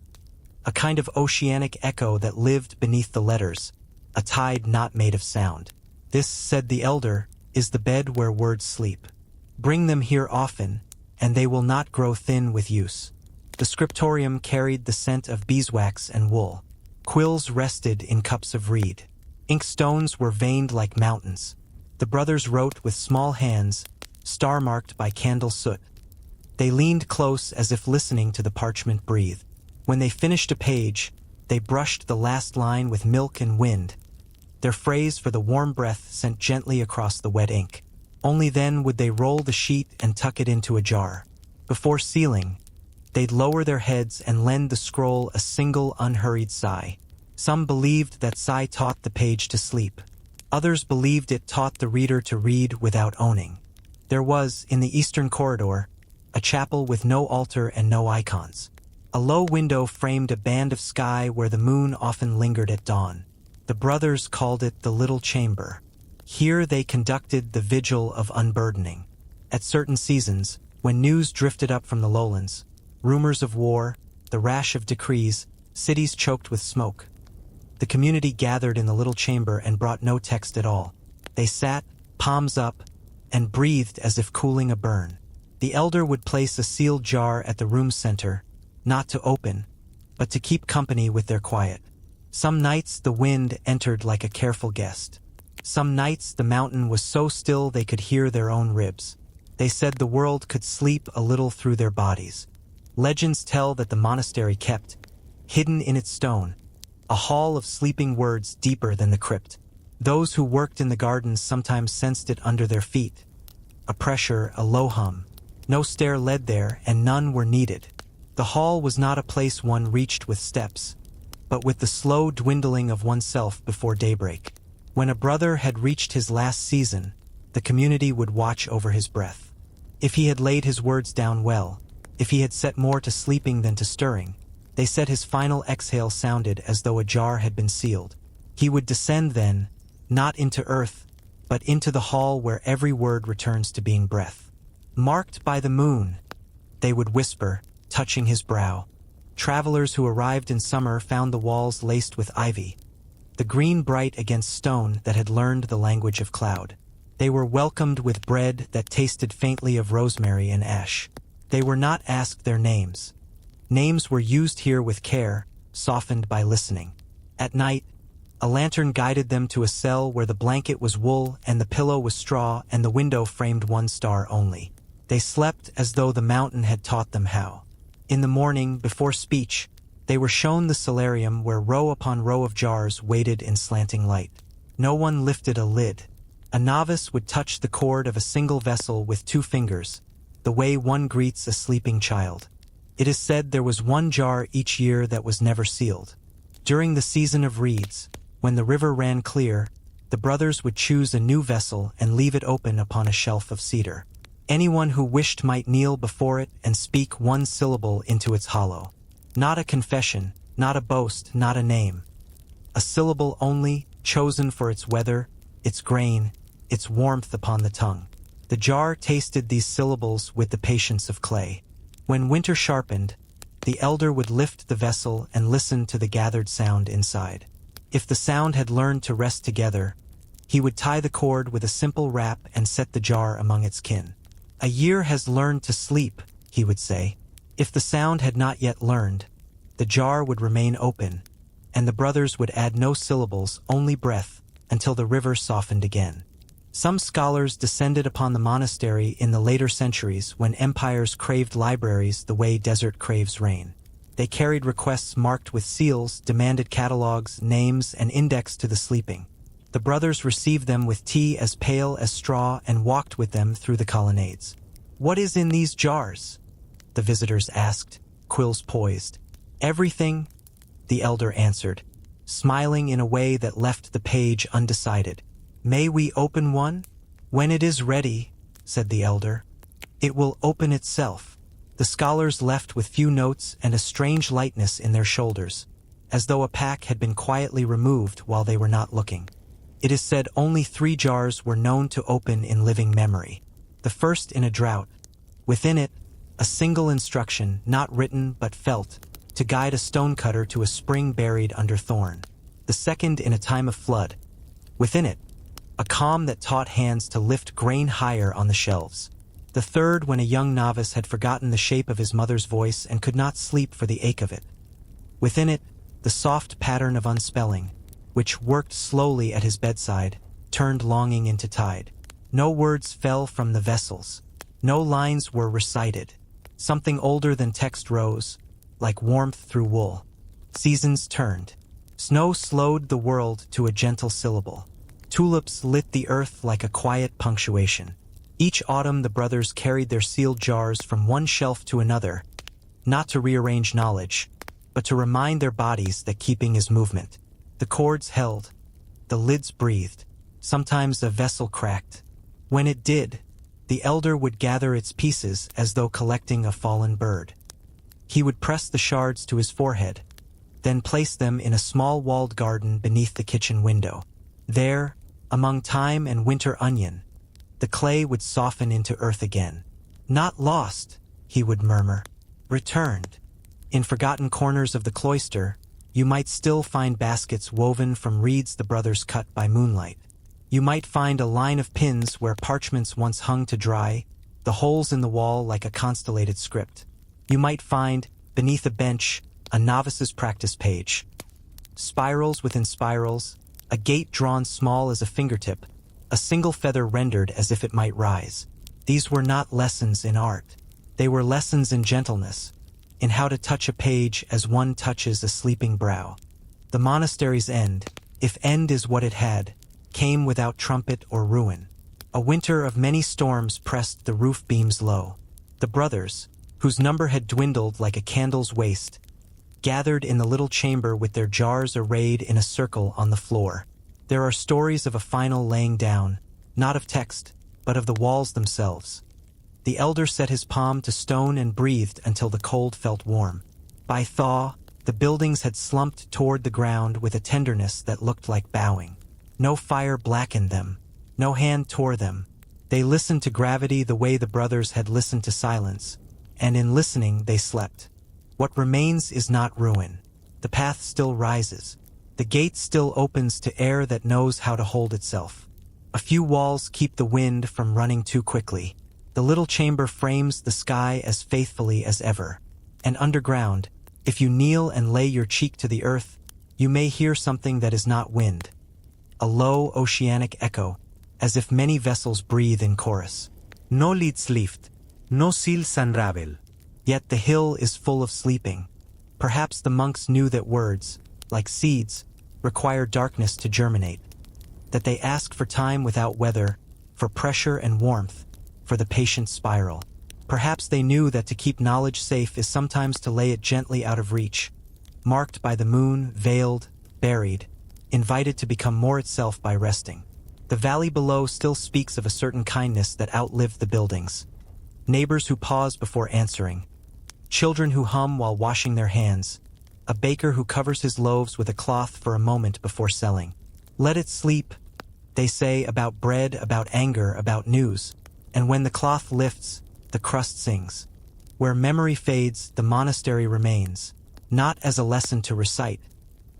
S1: a kind of oceanic echo that lived beneath the letters, a tide not made of sound. This, said the elder, is the bed where words sleep. Bring them here often, and they will not grow thin with use. The scriptorium carried the scent of beeswax and wool. Quills rested in cups of reed. Inkstones were veined like mountains. The brothers wrote with small hands, star-marked by candle soot. They leaned close as if listening to the parchment breathe. When they finished a page, they brushed the last line with milk and wind, their phrase for the warm breath sent gently across the wet ink. Only then would they roll the sheet and tuck it into a jar. Before sealing, they'd lower their heads and lend the scroll a single unhurried sigh. Some believed that sigh taught the page to sleep. Others believed it taught the reader to read without owning. There was, in the eastern corridor, a chapel with no altar and no icons. A low window framed a band of sky where the moon often lingered at dawn. The brothers called it the Little Chamber. Here they conducted the vigil of unburdening. At certain seasons, when news drifted up from the lowlands, rumors of war, the rash of decrees, cities choked with smoke, the community gathered in the little chamber and brought no text at all. They sat, palms up, and breathed as if cooling a burn. The elder would place a sealed jar at the room's center, not to open, but to keep company with their quiet. Some nights the wind entered like a careful guest. Some nights the mountain was so still they could hear their own ribs. They said the world could sleep a little through their bodies. Legends tell that the monastery kept, hidden in its stone, a hall of sleeping words deeper than the crypt. Those who worked in the gardens sometimes sensed it under their feet. A pressure, a low hum. No stair led there, and none were needed. The hall was not a place one reached with steps, but with the slow dwindling of oneself before daybreak. When a brother had reached his last season, the community would watch over his breath. If he had laid his words down well, if he had set more to sleeping than to stirring, they said his final exhale sounded as though a jar had been sealed. He would descend then, not into earth, but into the hall where every word returns to being breath. Marked by the moon, they would whisper, touching his brow. Travelers who arrived in summer found the walls laced with ivy, the green bright against stone that had learned the language of cloud. They were welcomed with bread that tasted faintly of rosemary and ash. They were not asked their names. Names were used here with care, softened by listening. At night, a lantern guided them to a cell where the blanket was wool and the pillow was straw and the window framed one star only. They slept as though the mountain had taught them how. In the morning, before speech, they were shown the solarium where row upon row of jars waited in slanting light. No one lifted a lid. A novice would touch the cord of a single vessel with 2 fingers, the way one greets a sleeping child. It is said there was one jar each year that was never sealed. During the season of reeds, when the river ran clear, the brothers would choose a new vessel and leave it open upon a shelf of cedar. Anyone who wished might kneel before it and speak one syllable into its hollow. Not a confession, not a boast, not a name. A syllable only, chosen for its weather, its grain, its warmth upon the tongue. The jar tasted these syllables with the patience of clay. When winter sharpened, the elder would lift the vessel and listen to the gathered sound inside. If the sound had learned to rest together, he would tie the cord with a simple wrap and set the jar among its kin. A year has learned to sleep, he would say. If the sound had not yet learned, the jar would remain open, and the brothers would add no syllables, only breath, until the river softened again. Some scholars descended upon the monastery in the later centuries when empires craved libraries the way desert craves rain. They carried requests marked with seals, demanded catalogs, names, and indexed to the sleeping. The brothers received them with tea as pale as straw and walked with them through the colonnades. "What is in these jars?" the visitors asked, quills poised. "Everything," the elder answered, smiling in a way that left the page undecided. "May we open one?" "When it is ready," said the elder. "It will open itself." The scholars left with few notes and a strange lightness in their shoulders, as though a pack had been quietly removed while they were not looking. It is said only 3 jars were known to open in living memory. The first in a drought. Within it, a single instruction, not written but felt, to guide a stonecutter to a spring buried under thorn. The second in a time of flood. Within it, a calm that taught hands to lift grain higher on the shelves. The third when a young novice had forgotten the shape of his mother's voice and could not sleep for the ache of it. Within it, the soft pattern of unspelling, which worked slowly at his bedside, turned longing into tide. No words fell from the vessels. No lines were recited. Something older than text rose, like warmth through wool. Seasons turned. Snow slowed the world to a gentle syllable. Tulips lit the earth like a quiet punctuation. Each autumn the brothers carried their sealed jars from one shelf to another, not to rearrange knowledge, but to remind their bodies that keeping is movement. The cords held, the lids breathed, sometimes a vessel cracked. When it did, the elder would gather its pieces as though collecting a fallen bird. He would press the shards to his forehead, then place them in a small walled garden beneath the kitchen window. There, among thyme and winter onion, the clay would soften into earth again. Not lost, he would murmur. Returned. In forgotten corners of the cloister, you might still find baskets woven from reeds the brothers cut by moonlight. You might find a line of pins where parchments once hung to dry, the holes in the wall like a constellated script. You might find, beneath a bench, a novice's practice page. Spirals within spirals, a gate drawn small as a fingertip, a single feather rendered as if it might rise. These were not lessons in art. They were lessons in gentleness, in how to touch a page as one touches a sleeping brow. The monastery's end, if end is what it had, came without trumpet or ruin. A winter of many storms pressed the roof beams low. The brothers, whose number had dwindled like a candle's waste, gathered in the little chamber with their jars arrayed in a circle on the floor. There are stories of a final laying down, not of text, but of the walls themselves. The elder set his palm to stone and breathed until the cold felt warm. By thaw, the buildings had slumped toward the ground with a tenderness that looked like bowing. No fire blackened them, no hand tore them. They listened to gravity the way the brothers had listened to silence, and in listening they slept. What remains is not ruin. The path still rises. The gate still opens to air that knows how to hold itself. A few walls keep the wind from running too quickly. The little chamber frames the sky as faithfully as ever. And underground, if you kneel and lay your cheek to the earth, you may hear something that is not wind. A low oceanic echo, as if many vessels breathe in chorus. No lids lift, no seals unravel. Yet the hill is full of sleeping. Perhaps the monks knew that words, like seeds, require darkness to germinate. That they ask for time without weather, for pressure and warmth, for the patient spiral. Perhaps they knew that to keep knowledge safe is sometimes to lay it gently out of reach, marked by the moon, veiled, buried, invited to become more itself by resting. The valley below still speaks of a certain kindness that outlived the buildings. Neighbors who pause before answering. Children who hum while washing their hands. A baker who covers his loaves with a cloth for a moment before selling. Let it sleep, they say, about bread, about anger, about news. And when the cloth lifts, the crust sings. Where memory fades, the monastery remains, not as a lesson to recite,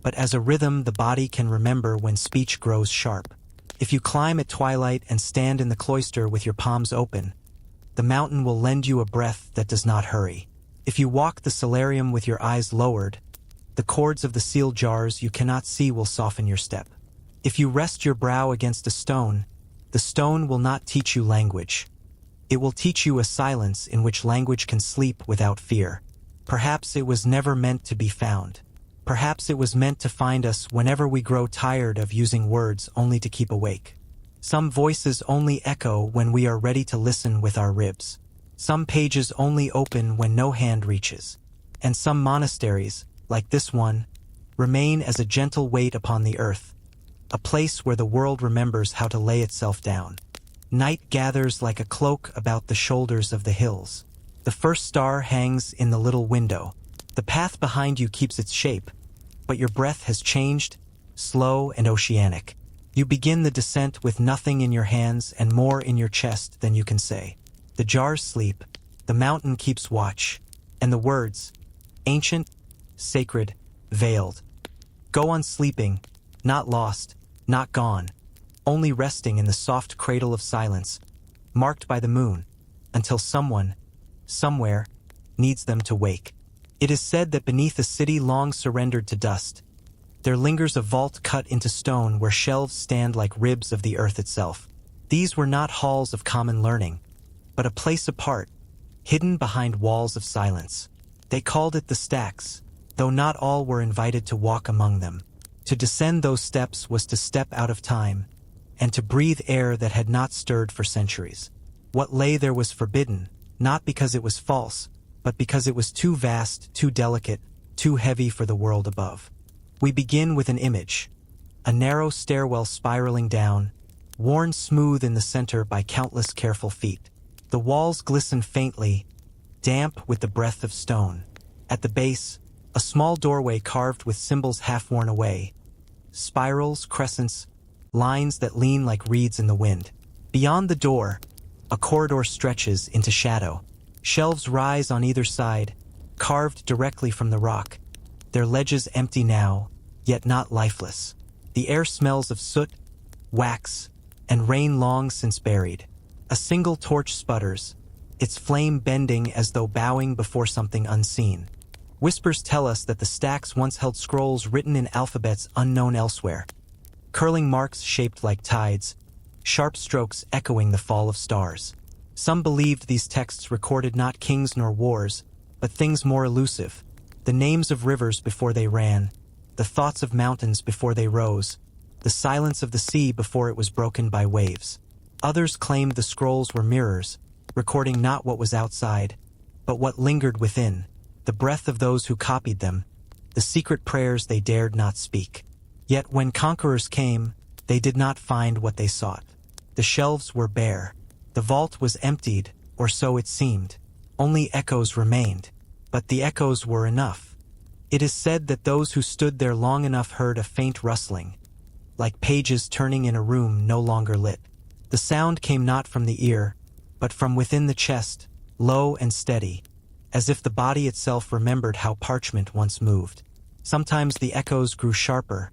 S1: but as a rhythm the body can remember when speech grows sharp. If you climb at twilight and stand in the cloister with your palms open, the mountain will lend you a breath that does not hurry. If you walk the solarium with your eyes lowered, the cords of the sealed jars you cannot see will soften your step. If you rest your brow against a stone, the stone will not teach you language. It will teach you a silence in which language can sleep without fear. Perhaps it was never meant to be found. Perhaps it was meant to find us whenever we grow tired of using words only to keep awake. Some voices only echo when we are ready to listen with our ribs. Some pages only open when no hand reaches. And some monasteries, like this one, remain as a gentle weight upon the earth, a place where the world remembers how to lay itself down. Night gathers like a cloak about the shoulders of the hills. The first star hangs in the little window. The path behind you keeps its shape, but your breath has changed, slow and oceanic. You begin the descent with nothing in your hands and more in your chest than you can say. The jars sleep, the mountain keeps watch, and the words, ancient, sacred, veiled, go on sleeping, not lost, not gone, only resting in the soft cradle of silence, marked by the moon, until someone, somewhere, needs them to wake. It is said that beneath a city long surrendered to dust, there lingers a vault cut into stone where shelves stand like ribs of the earth itself. These were not halls of common learning, but a place apart, hidden behind walls of silence. They called it the stacks, though not all were invited to walk among them. To descend those steps was to step out of time, and to breathe air that had not stirred for centuries. What lay there was forbidden, not because it was false, but because it was too vast, too delicate, too heavy for the world above. We begin with an image. A narrow stairwell spiraling down, worn smooth in the center by countless careful feet. The walls glisten faintly, damp with the breath of stone. At the base, a small doorway carved with symbols half worn away. Spirals, crescents, lines that lean like reeds in the wind. Beyond the door, a corridor stretches into shadow. Shelves rise on either side, carved directly from the rock. Their ledges empty now, yet not lifeless. The air smells of soot, wax, and rain long since buried. A single torch sputters, its flame bending as though bowing before something unseen. Whispers tell us that the stacks once held scrolls written in alphabets unknown elsewhere. Curling marks shaped like tides, sharp strokes echoing the fall of stars. Some believed these texts recorded not kings nor wars, but things more elusive. The names of rivers before they ran, the thoughts of mountains before they rose, the silence of the sea before it was broken by waves. Others claimed the scrolls were mirrors, recording not what was outside, but what lingered within, the breath of those who copied them, the secret prayers they dared not speak. Yet when conquerors came, they did not find what they sought. The shelves were bare. The vault was emptied, or so it seemed. Only echoes remained. But the echoes were enough. It is said that those who stood there long enough heard a faint rustling, like pages turning in a room no longer lit. The sound came not from the ear, but from within the chest, low and steady, as if the body itself remembered how parchment once moved. Sometimes the echoes grew sharper,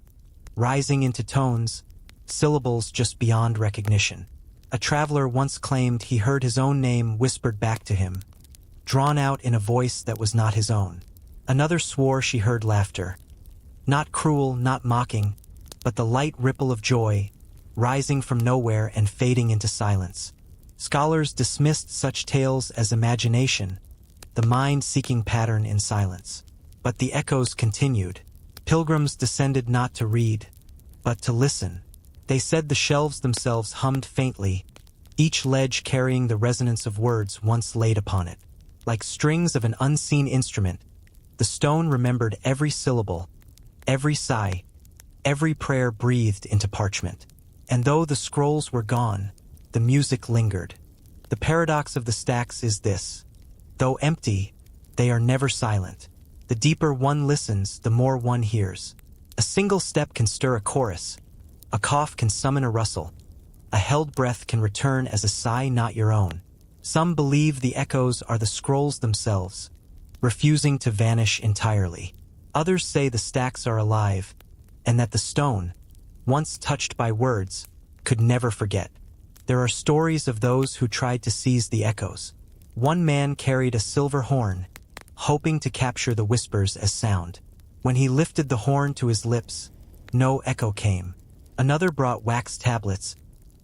S1: rising into tones, syllables just beyond recognition. A traveler once claimed he heard his own name whispered back to him, drawn out in a voice that was not his own. Another swore she heard laughter. Not cruel, not mocking, but the light ripple of joy, rising from nowhere and fading into silence. Scholars dismissed such tales as imagination, the mind seeking pattern in silence. But the echoes continued. Pilgrims descended not to read, but to listen. They said the shelves themselves hummed faintly, each ledge carrying the resonance of words once laid upon it. Like strings of an unseen instrument, the stone remembered every syllable, every sigh, every prayer breathed into parchment. And though the scrolls were gone, the music lingered. The paradox of the stacks is this: though empty, they are never silent. The deeper one listens, the more one hears. A single step can stir a chorus. A cough can summon a rustle. A held breath can return as a sigh not your own. Some believe the echoes are the scrolls themselves, refusing to vanish entirely. Others say the stacks are alive, and that the stone, once touched by words, could never forget. There are stories of those who tried to seize the echoes. One man carried a silver horn, hoping to capture the whispers as sound. When he lifted the horn to his lips, no echo came. Another brought wax tablets,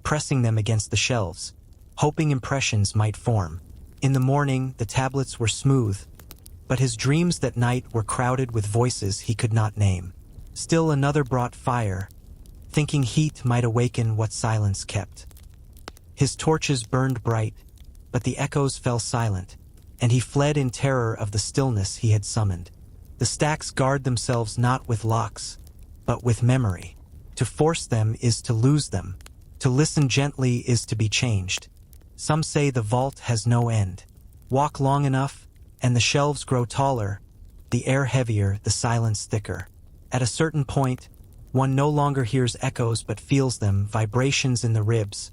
S1: pressing them against the shelves, hoping impressions might form. In the morning, the tablets were smooth, but his dreams that night were crowded with voices he could not name. Still another brought fire, thinking heat might awaken what silence kept. His torches burned bright, but the echoes fell silent, and he fled in terror of the stillness he had summoned. The stacks guard themselves not with locks, but with memory. To force them is to lose them. To listen gently is to be changed. Some say the vault has no end. Walk long enough, and the shelves grow taller, the air heavier, the silence thicker. At a certain point, one no longer hears echoes but feels them, vibrations in the ribs,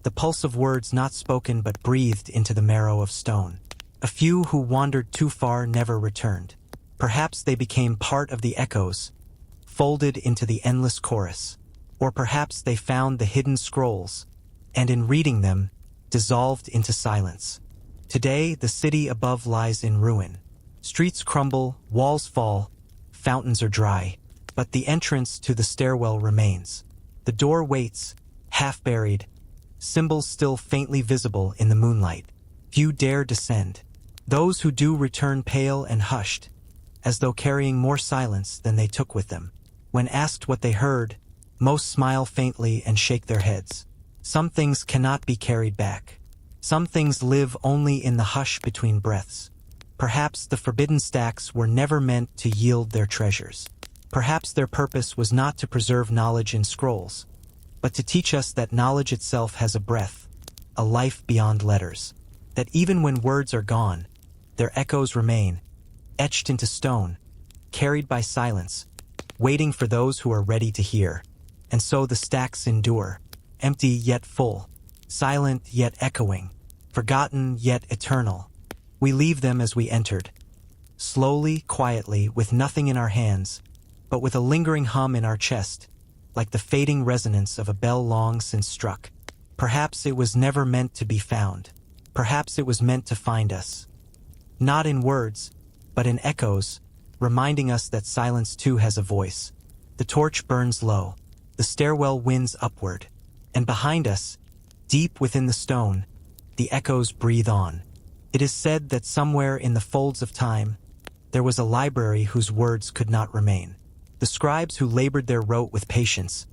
S1: the pulse of words not spoken but breathed into the marrow of stone. A few who wandered too far never returned. Perhaps they became part of the echoes, folded into the endless chorus. Or perhaps they found the hidden scrolls, and in reading them, dissolved into silence. Today, the city above lies in ruin. Streets crumble, walls fall, fountains are dry, but the entrance to the stairwell remains. The door waits, half buried, symbols still faintly visible in the moonlight. Few dare descend. Those who do return pale and hushed, as though carrying more silence than they took with them. When asked what they heard, most smile faintly and shake their heads. Some things cannot be carried back. Some things live only in the hush between breaths. Perhaps the forbidden stacks were never meant to yield their treasures. Perhaps their purpose was not to preserve knowledge in scrolls, but to teach us that knowledge itself has a breath, a life beyond letters. That even when words are gone, their echoes remain, etched into stone, carried by silence, waiting for those who are ready to hear. And so the stacks endure, empty yet full, silent yet echoing, forgotten yet eternal. We leave them as we entered, slowly, quietly, with nothing in our hands, but with a lingering hum in our chest, like the fading resonance of a bell long since struck. Perhaps it was never meant to be found. Perhaps it was meant to find us. Not in words, but in echoes, reminding us that silence too has a voice. The torch burns low, the stairwell winds upward, and behind us, deep within the stone, the echoes breathe on. It is said that somewhere in the folds of time, there was a library whose words could not remain. The scribes who labored there wrote with patience,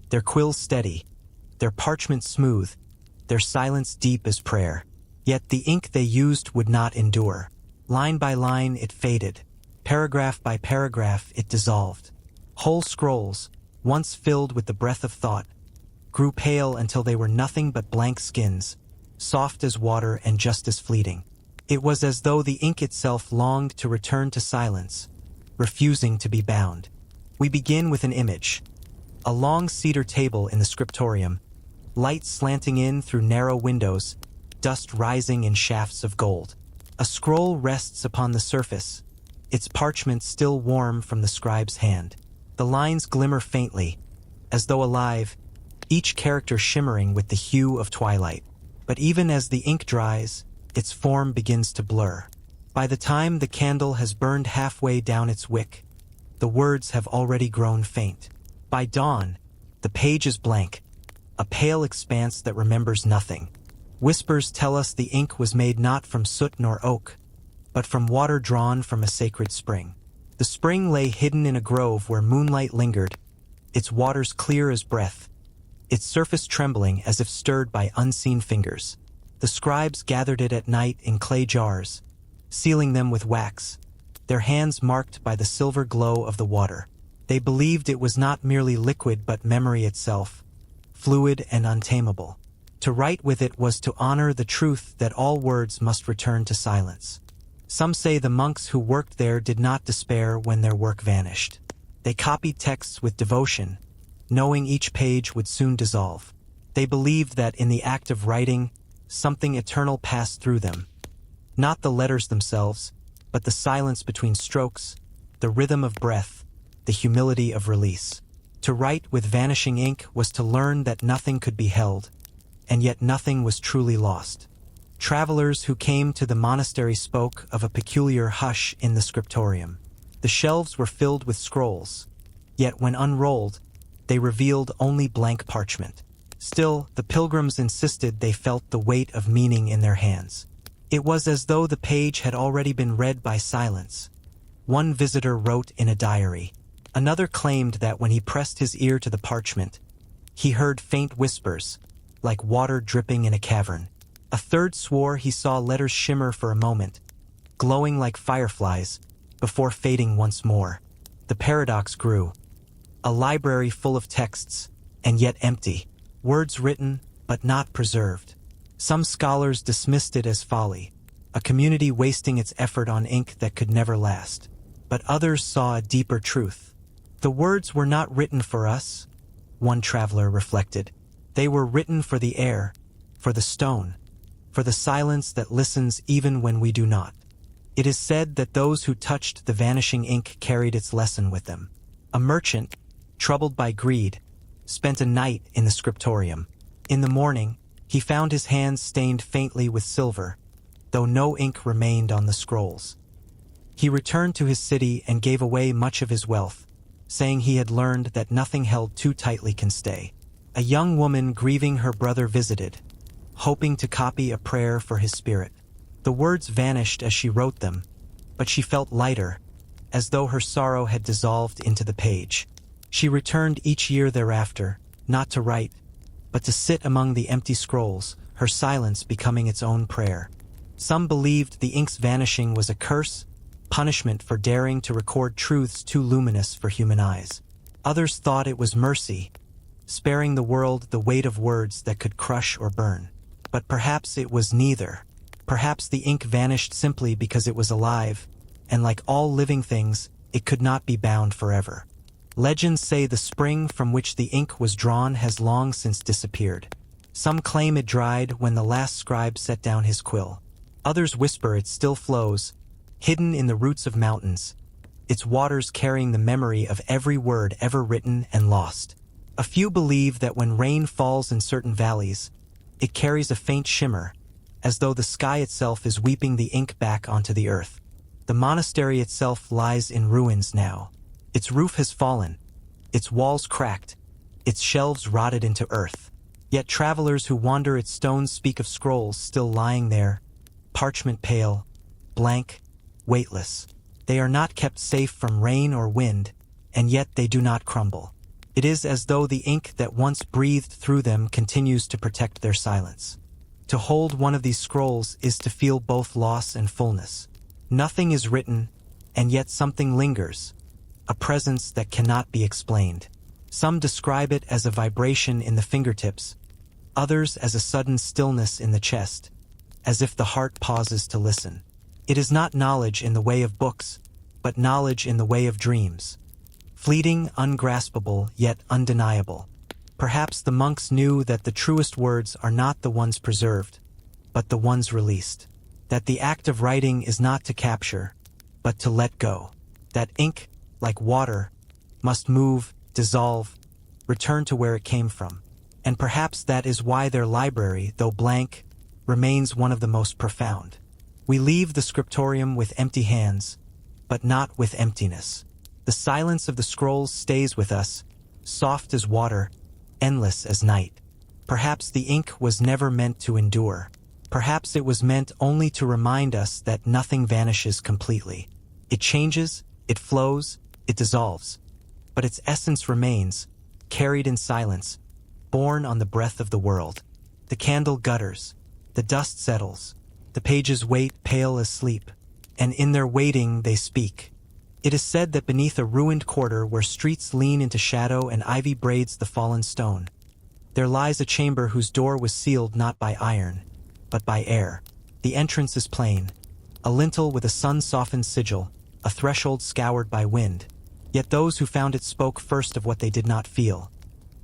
S1: their quills steady, their parchment smooth, their silence deep as prayer. Yet the ink they used would not endure. Line by line it faded, paragraph by paragraph it dissolved. Whole scrolls, once filled with the breath of thought, grew pale until they were nothing but blank skins, soft as water and just as fleeting. It was as though the ink itself longed to return to silence, refusing to be bound. We begin with an image. A long cedar table in the scriptorium, light slanting in through narrow windows, dust rising in shafts of gold. A scroll rests upon the surface, its parchment still warm from the scribe's hand. The lines glimmer faintly, as though alive, each character shimmering with the hue of twilight. But even as the ink dries, its form begins to blur. By the time the candle has burned halfway down its wick, the words have already grown faint. By dawn, the page is blank, a pale expanse that remembers nothing. Whispers tell us the ink was made not from soot nor oak, but from water drawn from a sacred spring. The spring lay hidden in a grove where moonlight lingered, its waters clear as breath, its surface trembling as if stirred by unseen fingers. The scribes gathered it at night in clay jars, sealing them with wax, their hands marked by the silver glow of the water. They believed it was not merely liquid but memory itself, fluid and untamable. To write with it was to honor the truth that all words must return to silence. Some say the monks who worked there did not despair when their work vanished. They copied texts with devotion, knowing each page would soon dissolve. They believed that in the act of writing, something eternal passed through them. Not the letters themselves, but the silence between strokes, the rhythm of breath, the humility of release. To write with vanishing ink was to learn that nothing could be held, and yet nothing was truly lost. Travelers who came to the monastery spoke of a peculiar hush in the scriptorium. The shelves were filled with scrolls, yet when unrolled, they revealed only blank parchment. Still, the pilgrims insisted they felt the weight of meaning in their hands. It was as though the page had already been read by silence. One visitor wrote in a diary. Another claimed that when he pressed his ear to the parchment, he heard faint whispers, like water dripping in a cavern. A third swore he saw letters shimmer for a moment, glowing like fireflies, before fading once more. The paradox grew. A library full of texts, and yet empty. Words written, but not preserved. Some scholars dismissed it as folly, a community wasting its effort on ink that could never last. But others saw a deeper truth. The words were not written for us, one traveler reflected. They were written for the air, for the stone, for the silence that listens even when we do not. It is said that those who touched the vanishing ink carried its lesson with them. A merchant, troubled by greed, spent a night in the scriptorium. In the morning, he found his hands stained faintly with silver, though no ink remained on the scrolls. He returned to his city and gave away much of his wealth, saying he had learned that nothing held too tightly can stay. A young woman grieving her brother visited, hoping to copy a prayer for his spirit. The words vanished as she wrote them, but she felt lighter, as though her sorrow had dissolved into the page. She returned each year thereafter, not to write, but to sit among the empty scrolls, her silence becoming its own prayer. Some believed the ink's vanishing was a curse, punishment for daring to record truths too luminous for human eyes. Others thought it was mercy, sparing the world the weight of words that could crush or burn. But perhaps it was neither. Perhaps the ink vanished simply because it was alive, and like all living things, it could not be bound forever. Legends say the spring from which the ink was drawn has long since disappeared. Some claim it dried when the last scribe set down his quill. Others whisper it still flows, hidden in the roots of mountains, its waters carrying the memory of every word ever written and lost. A few believe that when rain falls in certain valleys, it carries a faint shimmer, as though the sky itself is weeping the ink back onto the earth. The monastery itself lies in ruins now. Its roof has fallen, its walls cracked, its shelves rotted into earth. Yet travelers who wander its stones speak of scrolls still lying there, parchment pale, blank, weightless. They are not kept safe from rain or wind, and yet they do not crumble. It is as though the ink that once breathed through them continues to protect their silence. To hold one of these scrolls is to feel both loss and fullness. Nothing is written, and yet something lingers, a presence that cannot be explained. Some describe it as a vibration in the fingertips, others as a sudden stillness in the chest, as if the heart pauses to listen. It is not knowledge in the way of books, but knowledge in the way of dreams. Fleeting, ungraspable, yet undeniable. Perhaps the monks knew that the truest words are not the ones preserved, but the ones released. That the act of writing is not to capture, but to let go. That ink, like water, must move, dissolve, return to where it came from. And perhaps that is why their library, though blank, remains one of the most profound. We leave the scriptorium with empty hands, but not with emptiness. The silence of the scrolls stays with us, soft as water, endless as night. Perhaps the ink was never meant to endure. Perhaps it was meant only to remind us that nothing vanishes completely. It changes, it flows, it dissolves. But its essence remains, carried in silence, borne on the breath of the world. The candle gutters, the dust settles, the pages wait pale as sleep, and in their waiting they speak. It is said that beneath a ruined quarter where streets lean into shadow and ivy braids the fallen stone, there lies a chamber whose door was sealed not by iron, but by air. The entrance is plain, a lintel with a sun-softened sigil, a threshold scoured by wind. Yet those who found it spoke first of what they did not feel.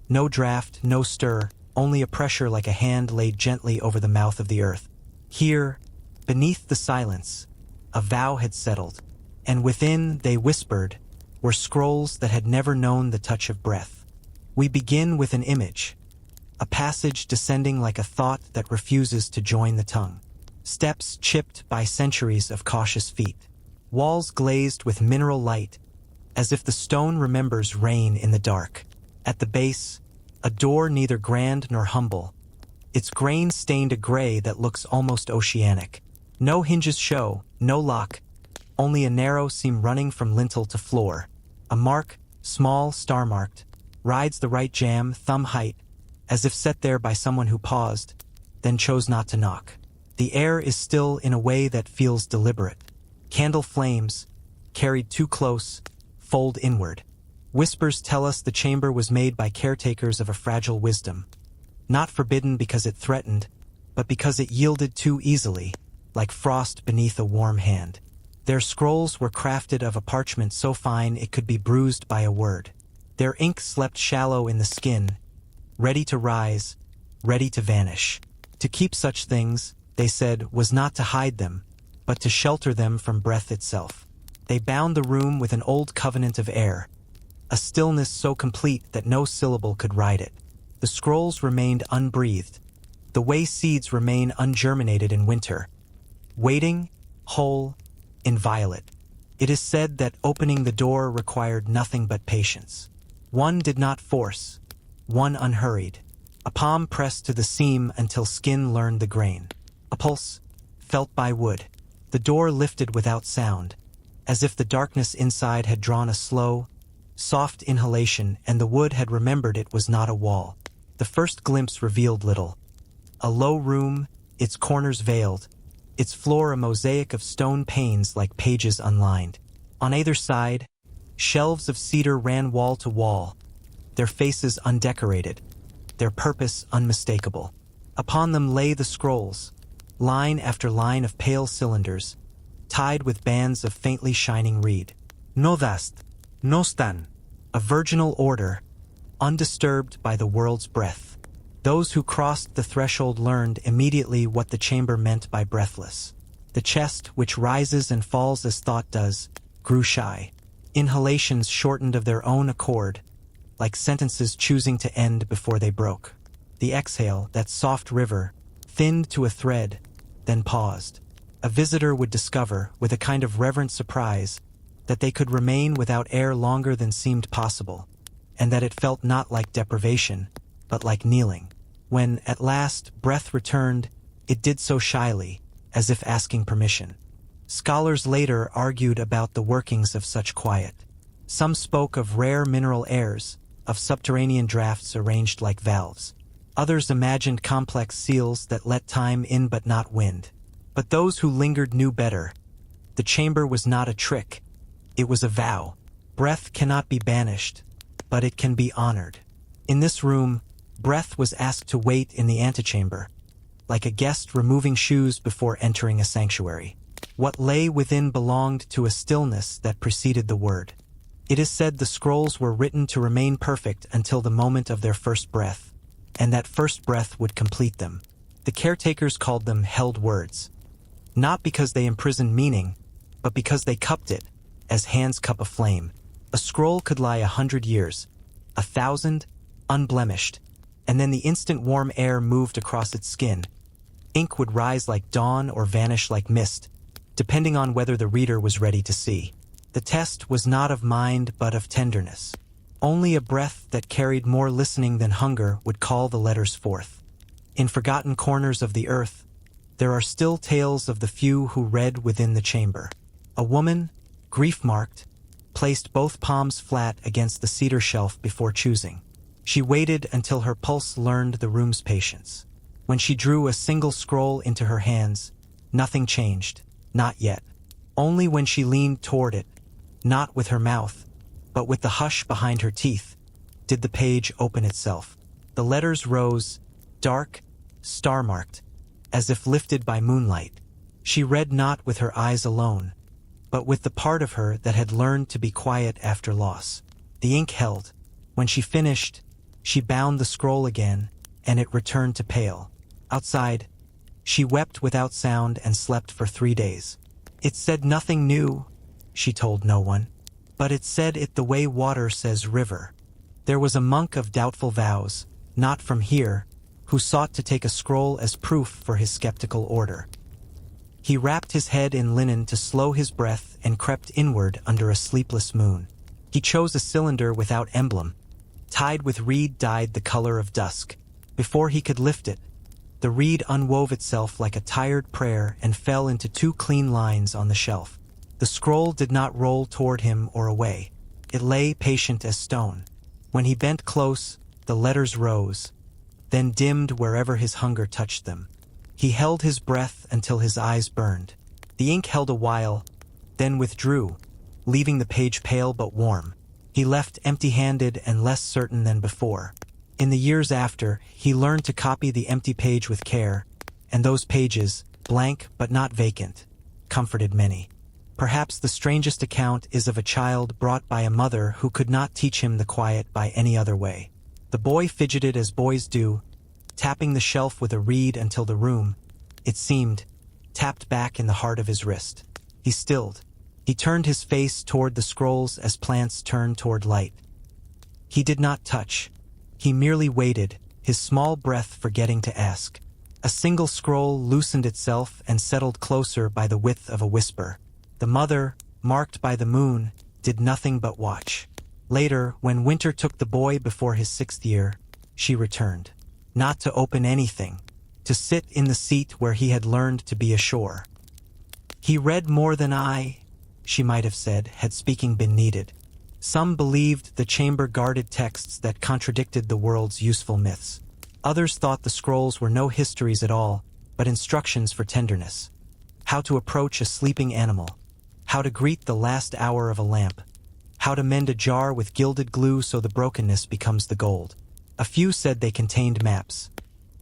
S1: No draft, no stir, only a pressure like a hand laid gently over the mouth of the earth. Here, beneath the silence, a vow had settled, and within, they whispered, were scrolls that had never known the touch of breath. We begin with an image, a passage descending like a thought that refuses to join the tongue. Steps chipped by centuries of cautious feet. Walls glazed with mineral light, as if the stone remembers rain in the dark. At the base, a door neither grand nor humble, its grain stained a gray that looks almost oceanic. No hinges show, no lock, only a narrow seam running from lintel to floor. A mark, small, star-marked, rides the right jamb, thumb height, as if set there by someone who paused, then chose not to knock. The air is still in a way that feels deliberate. Candle flames, carried too close, fold inward. Whispers tell us the chamber was made by caretakers of a fragile wisdom, not forbidden because it threatened, but because it yielded too easily, like frost beneath a warm hand. Their scrolls were crafted of a parchment so fine it could be bruised by a word. Their ink slept shallow in the skin, ready to rise, ready to vanish. To keep such things, they said, was not to hide them, but to shelter them from breath itself. They bound the room with an old covenant of air, a stillness so complete that no syllable could ride it. The scrolls remained unbreathed, the way seeds remain ungerminated in winter, waiting, whole, inviolate. It is said that opening the door required nothing but patience. One did not force, one unhurried. A palm pressed to the seam until skin learned the grain. A pulse, felt by wood. The door lifted without sound, as if the darkness inside had drawn a slow, soft inhalation, and the wood had remembered it was not a wall. The first glimpse revealed little. A low room, its corners veiled, its floor a mosaic of stone panes like pages unlined. On either side, shelves of cedar ran wall to wall, their faces undecorated, their purpose unmistakable. Upon them lay the scrolls, line after line of pale cylinders, tied with bands of faintly shining reed. Novast, Nostan, a virginal order, undisturbed by the world's breath. Those who crossed the threshold learned immediately what the chamber meant by breathless. The chest, which rises and falls as thought does, grew shy. Inhalations shortened of their own accord, like sentences choosing to end before they broke. The exhale, that soft river, thinned to a thread, then paused. A visitor would discover, with a kind of reverent surprise, that they could remain without air longer than seemed possible, and that it felt not like deprivation, but like kneeling. When, at last, breath returned, it did so shyly, as if asking permission. Scholars later argued about the workings of such quiet. Some spoke of rare mineral airs, of subterranean drafts arranged like valves. Others imagined complex seals that let time in but not wind. But those who lingered knew better. The chamber was not a trick. It was a vow. Breath cannot be banished, but it can be honored. In this room, breath was asked to wait in the antechamber, like a guest removing shoes before entering a sanctuary. What lay within belonged to a stillness that preceded the word. It is said the scrolls were written to remain perfect until the moment of their first breath, and that first breath would complete them. The caretakers called them held words, not because they imprisoned meaning, but because they cupped it, as hands cup a flame. A scroll could lie 100 years, 1,000, unblemished, and then the instant warm air moved across its skin. Ink would rise like dawn or vanish like mist, depending on whether the reader was ready to see. The test was not of mind but of tenderness. Only a breath that carried more listening than hunger would call the letters forth. In forgotten corners of the earth, there are still tales of the few who read within the chamber. A woman, grief-marked, placed both palms flat against the cedar shelf before choosing. She waited until her pulse learned the room's patience. When she drew a single scroll into her hands, nothing changed, not yet. Only when she leaned toward it, not with her mouth, but with the hush behind her teeth, did the page open itself. The letters rose, dark, star-marked, as if lifted by moonlight. She read not with her eyes alone, but with the part of her that had learned to be quiet after loss. The ink held. When she finished, she bound the scroll again, and it returned to pale. Outside, she wept without sound and slept for 3 days. It said nothing new, she told no one, but it said it the way water says river. There was a monk of doubtful vows, not from here, who sought to take a scroll as proof for his skeptical order. He wrapped his head in linen to slow his breath and crept inward under a sleepless moon. He chose a cylinder without emblem, tied with reed dyed the color of dusk. Before he could lift it, the reed unwove itself like a tired prayer and fell into 2 clean lines on the shelf. The scroll did not roll toward him or away. It lay patient as stone. When he bent close, the letters rose, then dimmed wherever his hunger touched them. He held his breath until his eyes burned. The ink held a while, then withdrew, leaving the page pale but warm. He left empty-handed and less certain than before. In the years after, he learned to copy the empty page with care, and those pages, blank but not vacant, comforted many. Perhaps the strangest account is of a child brought by a mother who could not teach him the quiet by any other way. The boy fidgeted as boys do, tapping the shelf with a reed until the room, it seemed, tapped back in the heart of his wrist. He stilled. He turned his face toward the scrolls as plants turn toward light. He did not touch. He merely waited, his small breath forgetting to ask. A single scroll loosened itself and settled closer by the width of a whisper. The mother, marked by the moon, did nothing but watch. Later, when winter took the boy before his 6th year, she returned. Not to open anything, to sit in the seat where he had learned to be ashore. He read more than I, she might have said, had speaking been needed. Some believed the chamber guarded texts that contradicted the world's useful myths. Others thought the scrolls were no histories at all, but instructions for tenderness. How to approach a sleeping animal. How to greet the last hour of a lamp. How to mend a jar with gilded glue so the brokenness becomes the gold. A few said they contained maps.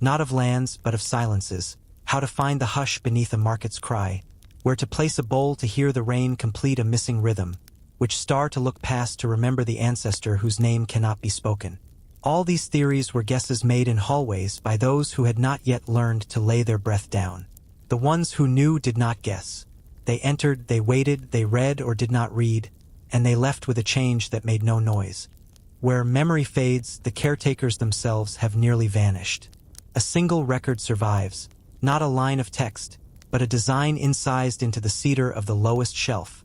S1: Not of lands, but of silences. How to find the hush beneath a market's cry. Where to place a bowl to hear the rain complete a missing rhythm. Which star to look past to remember the ancestor whose name cannot be spoken. All these theories were guesses made in hallways by those who had not yet learned to lay their breath down. The ones who knew did not guess. They entered, they waited, they read or did not read, and they left with a change that made no noise. Where memory fades, the caretakers themselves have nearly vanished. A single record survives, not a line of text, but a design incised into the cedar of the lowest shelf.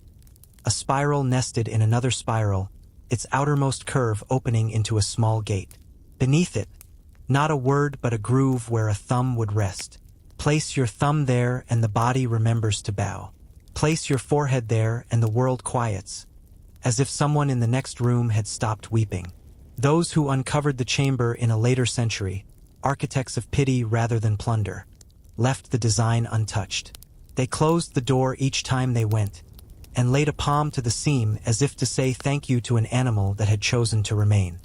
S1: A spiral nested in another spiral, its outermost curve opening into a small gate. Beneath it, not a word but a groove where a thumb would rest. Place your thumb there and the body remembers to bow. Place your forehead there and the world quiets, as if someone in the next room had stopped weeping. Those who uncovered the chamber in a later century, architects of pity rather than plunder, left the design untouched. They closed the door each time they went, and laid a palm to the seam as if to say thank you to an animal that had chosen to remain.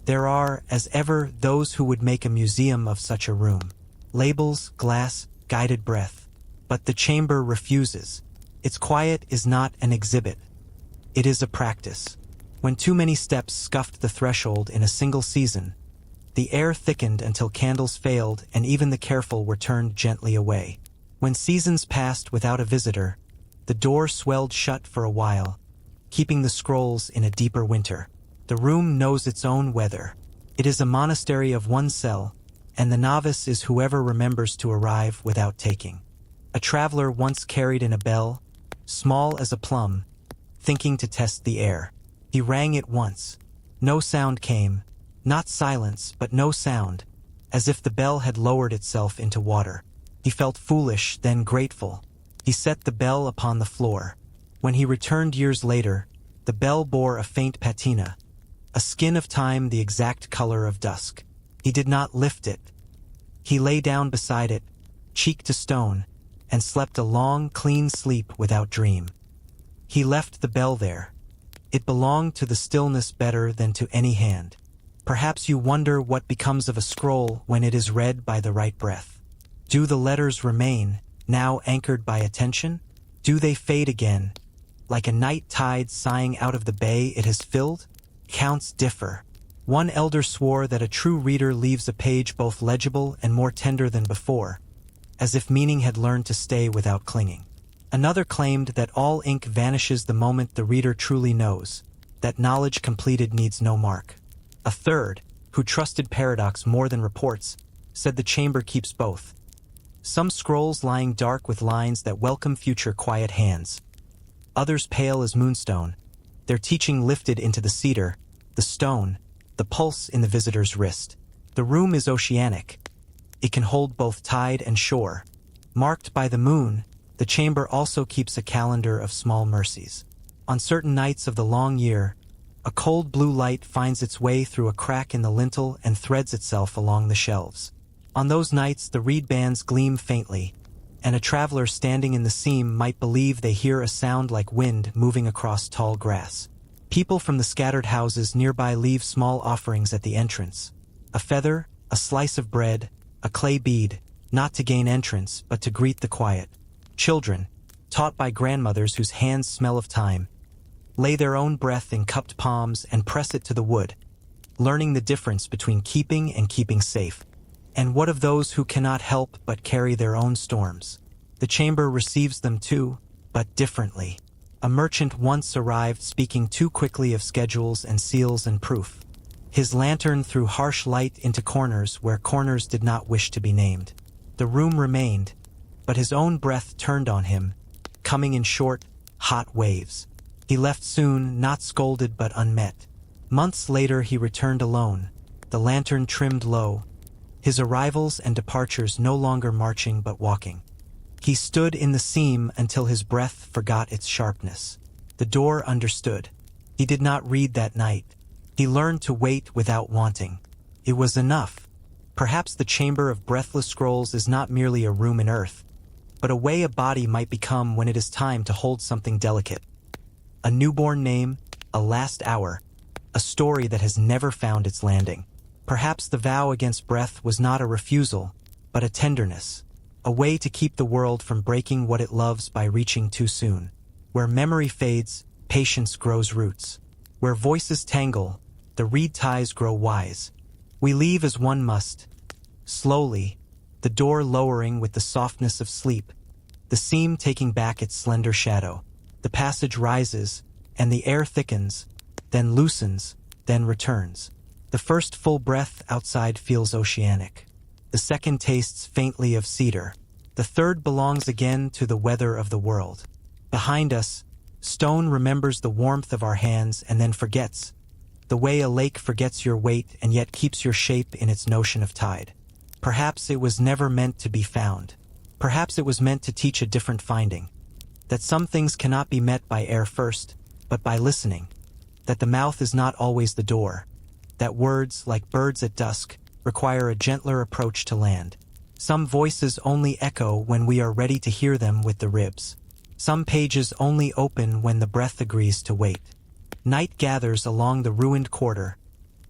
S1: There are, as ever, those who would make a museum of such a room. Labels, glass, guided breath. But the chamber refuses. Its quiet is not an exhibit. It is a practice. When too many steps scuffed the threshold in a single season, the air thickened until candles failed and even the careful were turned gently away. When seasons passed without a visitor, the door swelled shut for a while, keeping the scrolls in a deeper winter. The room knows its own weather. It is a monastery of one cell, and the novice is whoever remembers to arrive without taking. A traveler once carried in a bell, small as a plum, thinking to test the air. He rang it once. No sound came, not silence, but no sound, as if the bell had lowered itself into water. He felt foolish, then grateful. He set the bell upon the floor. When he returned years later, the bell bore a faint patina, a skin of time the exact color of dusk. He did not lift it. He lay down beside it, cheek to stone, and slept a long, clean sleep without dream. He left the bell there. It belonged to the stillness better than to any hand. Perhaps you wonder what becomes of a scroll when it is read by the right breath. Do the letters remain, now anchored by attention? Do they fade again, like a night tide sighing out of the bay it has filled? Counts differ. One elder swore that a true reader leaves a page both legible and more tender than before, as if meaning had learned to stay without clinging. Another claimed that all ink vanishes the moment the reader truly knows, that knowledge completed needs no mark. A third, who trusted paradox more than reports, said the chamber keeps both. Some scrolls lying dark with lines that welcome future quiet hands. Others pale as moonstone, their teaching lifted into the cedar, the stone, the pulse in the visitor's wrist. The room is oceanic. It can hold both tide and shore. Marked by the moon, the chamber also keeps a calendar of small mercies. On certain nights of the long year, a cold blue light finds its way through a crack in the lintel and threads itself along the shelves. On those nights the reed bands gleam faintly, and a traveler standing in the seam might believe they hear a sound like wind moving across tall grass. People from the scattered houses nearby leave small offerings at the entrance. A feather, a slice of bread, a clay bead, not to gain entrance but to greet the quiet. Children, taught by grandmothers whose hands smell of time, lay their own breath in cupped palms and press it to the wood, learning the difference between keeping and keeping safe. And what of those who cannot help but carry their own storms? The chamber receives them too, but differently. A merchant once arrived speaking too quickly of schedules and seals and proof. His lantern threw harsh light into corners where corners did not wish to be named. The room remained, but his own breath turned on him, coming in short, hot waves. He left soon, not scolded but unmet. Months later he returned alone, the lantern trimmed low, his arrivals and departures no longer marching but walking. He stood in the seam until his breath forgot its sharpness. The door understood. He did not read that night. He learned to wait without wanting. It was enough. Perhaps the chamber of breathless scrolls is not merely a room in earth, but a way a body might become when it is time to hold something delicate. A newborn name, a last hour, a story that has never found its landing. Perhaps the vow against breath was not a refusal, but a tenderness, a way to keep the world from breaking what it loves by reaching too soon. Where memory fades, patience grows roots. Where voices tangle, the reed ties grow wise. We leave as one must, slowly, the door lowering with the softness of sleep, the seam taking back its slender shadow. The passage rises, and the air thickens, then loosens, then returns. The first full breath outside feels oceanic. The second tastes faintly of cedar. The third belongs again to the weather of the world. Behind us, stone remembers the warmth of our hands and then forgets, the way a lake forgets your weight and yet keeps your shape in its notion of tide. Perhaps it was never meant to be found. Perhaps it was meant to teach a different finding. That some things cannot be met by air first, but by listening. That the mouth is not always the door. That words, like birds at dusk, require a gentler approach to land. Some voices only echo when we are ready to hear them with the ribs. Some pages only open when the breath agrees to wait. Night gathers along the ruined quarter,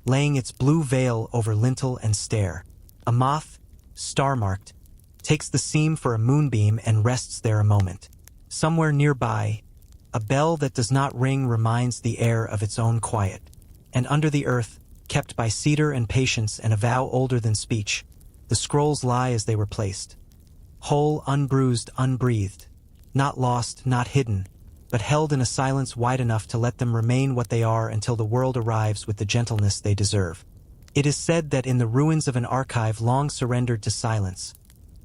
S1: laying its blue veil over lintel and stair. A moth, star-marked, takes the seam for a moonbeam and rests there a moment. Somewhere nearby, a bell that does not ring reminds the air of its own quiet. And under the earth, kept by cedar and patience and a vow older than speech, the scrolls lie as they were placed. Whole, unbruised, unbreathed. Not lost, not hidden, but held in a silence wide enough to let them remain what they are until the world arrives with the gentleness they deserve. It is said that in the ruins of an archive long surrendered to silence,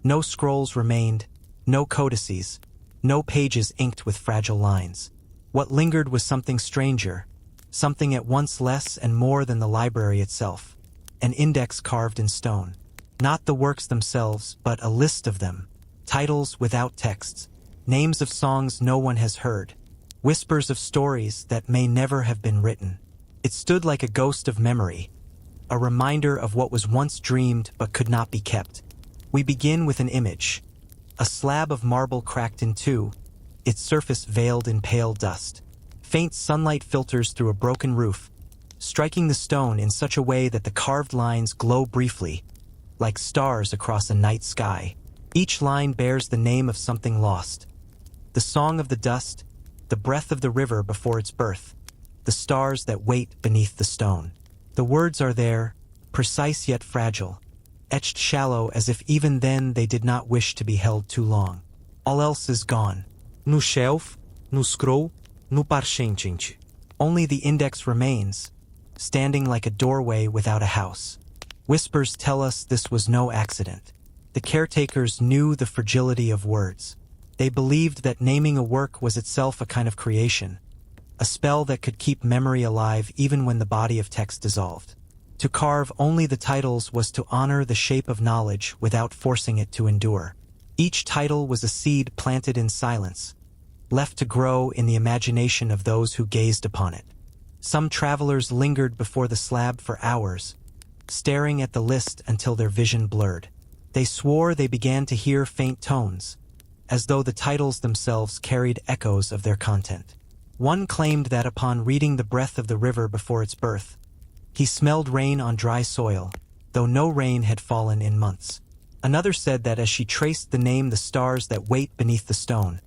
S1: no scrolls remained, no codices, no pages inked with fragile lines. What lingered was something stranger, something at once less and more than the library itself. An index carved in stone. Not the works themselves, but a list of them. Titles without texts. Names of songs no one has heard. Whispers of stories that may never have been written. It stood like a ghost of memory, a reminder of what was once dreamed but could not be kept. We begin with an image. A slab of marble cracked in two, its surface veiled in pale dust. Faint sunlight filters through a broken roof, striking the stone in such a way that the carved lines glow briefly, like stars across a night sky. Each line bears the name of something lost. The song of the dust, the breath of the river before its birth, the stars that wait beneath the stone. The words are there, precise yet fragile, etched shallow as if even then they did not wish to be held too long. All else is gone. No shelf, no scroll, no parchente. Only the index remains, standing like a doorway without a house. Whispers tell us this was no accident. The caretakers knew the fragility of words. They believed that naming a work was itself a kind of creation, a spell that could keep memory alive even when the body of text dissolved. To carve only the titles was to honor the shape of knowledge without forcing it to endure. Each title was a seed planted in silence, left to grow in the imagination of those who gazed upon it. Some travelers lingered before the slab for hours, staring at the list until their vision blurred. They swore they began to hear faint tones, as though the titles themselves carried echoes of their content. One claimed that upon reading the breath of the river before its birth, he smelled rain on dry soil, though no rain had fallen in months. Another said that as she traced the name the stars that wait beneath the stone,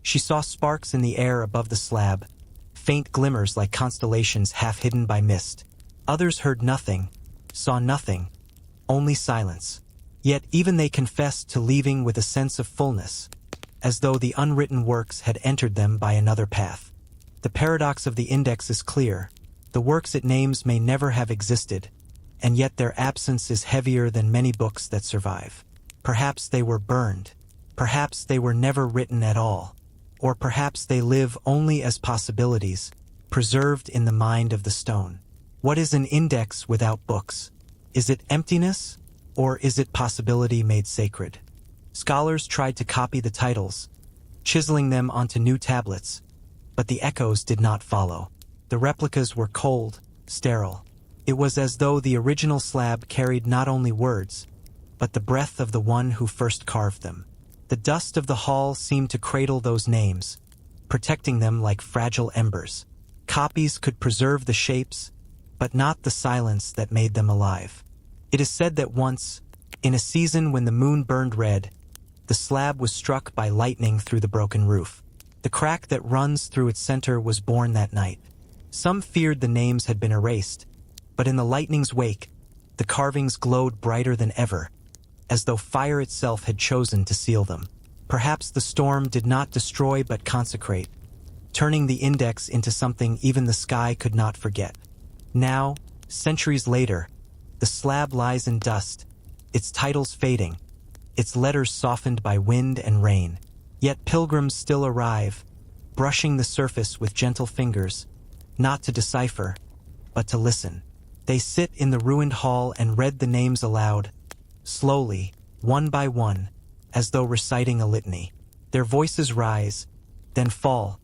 S1: she saw sparks in the air above the slab, faint glimmers like constellations half hidden by mist. Others heard nothing, saw nothing, only silence. Yet even they confessed to leaving with a sense of fullness, as though the unwritten works had entered them by another path. The paradox of the index is clear. The works it names may never have existed, and yet their absence is heavier than many books that survive. Perhaps they were burned. Perhaps they were never written at all. Or perhaps they live only as possibilities, preserved in the mind of the stone. What is an index without books? Is it emptiness, or is it possibility made sacred? Scholars tried to copy the titles, chiseling them onto new tablets, but the echoes did not follow. The replicas were cold, sterile. It was as though the original slab carried not only words, but the breath of the one who first carved them. The dust of the hall seemed to cradle those names, protecting them like fragile embers. Copies could preserve the shapes, but not the silence that made them alive. It is said that once, in a season when the moon burned red, the slab was struck by lightning through the broken roof. The crack that runs through its center was born that night. Some feared the names had been erased, but in the lightning's wake, the carvings glowed brighter than ever, as though fire itself had chosen to seal them. Perhaps the storm did not destroy but consecrate, turning the index into something even the sky could not forget. Now, centuries later, the slab lies in dust, its titles fading, its letters softened by wind and rain. Yet pilgrims still arrive, brushing the surface with gentle fingers, not to decipher, but to listen. They sit in the ruined hall and read the names aloud, slowly, one by one, as though reciting a litany. Their voices rise, then fall,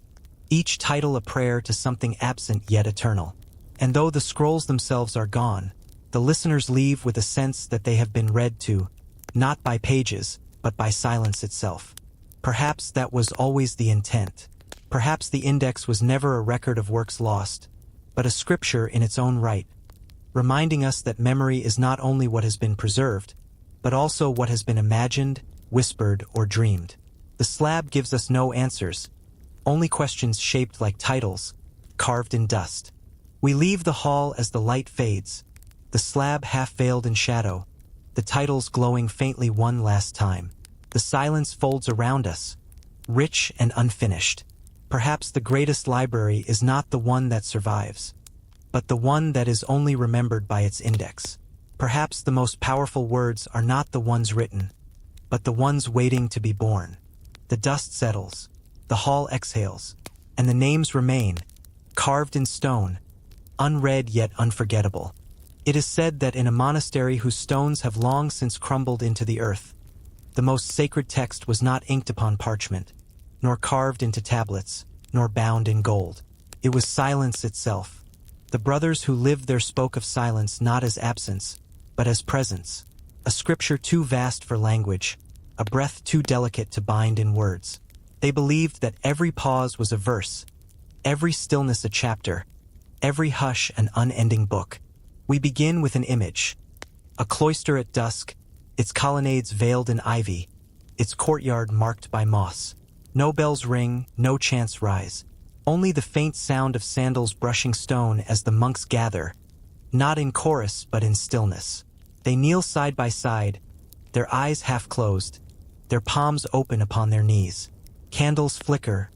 S1: each title a prayer to something absent yet eternal. And though the scrolls themselves are gone, the listeners leave with a sense that they have been read to, not by pages, but by silence itself. Perhaps that was always the intent. Perhaps the index was never a record of works lost, but a scripture in its own right, reminding us that memory is not only what has been preserved, but also what has been imagined, whispered, or dreamed. The slab gives us no answers, only questions shaped like titles, carved in dust. We leave the hall as the light fades, the slab half veiled in shadow, the titles glowing faintly one last time. The silence folds around us, rich and unfinished. Perhaps the greatest library is not the one that survives, but the one that is only remembered by its index. Perhaps the most powerful words are not the ones written, but the ones waiting to be born. The dust settles, the hall exhales, and the names remain, carved in stone, unread yet unforgettable. It is said that in a monastery whose stones have long since crumbled into the earth, the most sacred text was not inked upon parchment, nor carved into tablets, nor bound in gold. It was silence itself. The brothers who lived there spoke of silence not as absence, but as presence, a scripture too vast for language, a breath too delicate to bind in words. They believed that every pause was a verse, every stillness a chapter, every hush an unending book. We begin with an image, a cloister at dusk, its colonnades veiled in ivy, its courtyard marked by moss. No bells ring, no chants rise, only the faint sound of sandals brushing stone as the monks gather, not in chorus but in stillness. They kneel side by side, their eyes half closed, their palms open upon their knees. Candles flicker,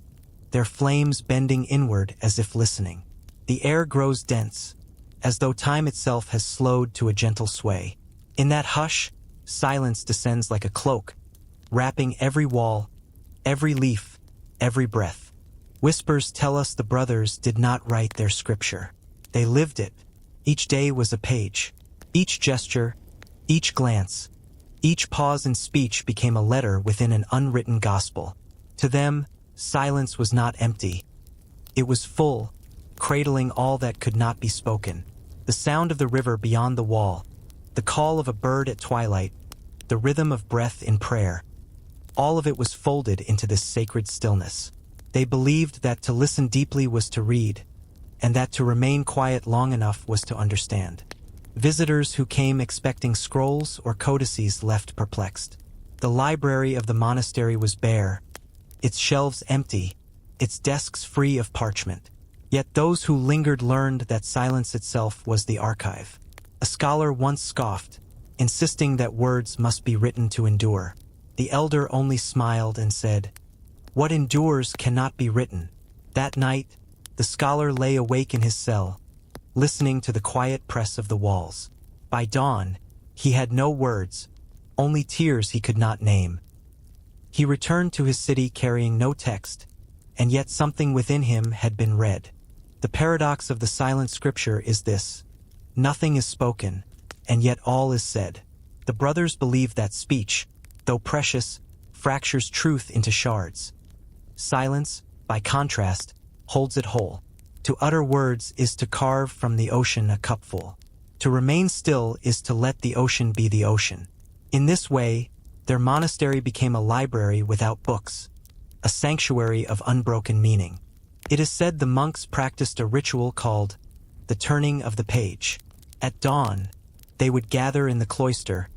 S1: their flames bending inward as if listening. The air grows dense, as though time itself has slowed to a gentle sway. In that hush, silence descends like a cloak, wrapping every wall, every leaf, every breath. Whispers tell us the brothers did not write their scripture. They lived it. Each day was a page. Each gesture, each glance, each pause in speech became a letter within an unwritten gospel. To them, silence was not empty. It was full, cradling all that could not be spoken. The sound of the river beyond the wall, the call of a bird at twilight, the rhythm of breath in prayer. All of it was folded into this sacred stillness. They believed that to listen deeply was to read, and that to remain quiet long enough was to understand. Visitors who came expecting scrolls or codices left perplexed. The library of the monastery was bare, its shelves empty, its desks free of parchment. Yet those who lingered learned that silence itself was the archive. A scholar once scoffed, insisting that words must be written to endure. The elder only smiled and said, "What endures cannot be written." That night, the scholar lay awake in his cell, listening to the quiet press of the walls. By dawn, he had no words, only tears he could not name. He returned to his city carrying no text, and yet something within him had been read. The paradox of the silent scripture is this: nothing is spoken, and yet all is said. The brothers believe that speech, though precious, fractures truth into shards. Silence, by contrast, holds it whole. To utter words is to carve from the ocean a cupful. To remain still is to let the ocean be the ocean. In this way, their monastery became a library without books, a sanctuary of unbroken meaning. It is said the monks practiced a ritual called the turning of the page. At dawn, they would gather in the cloister,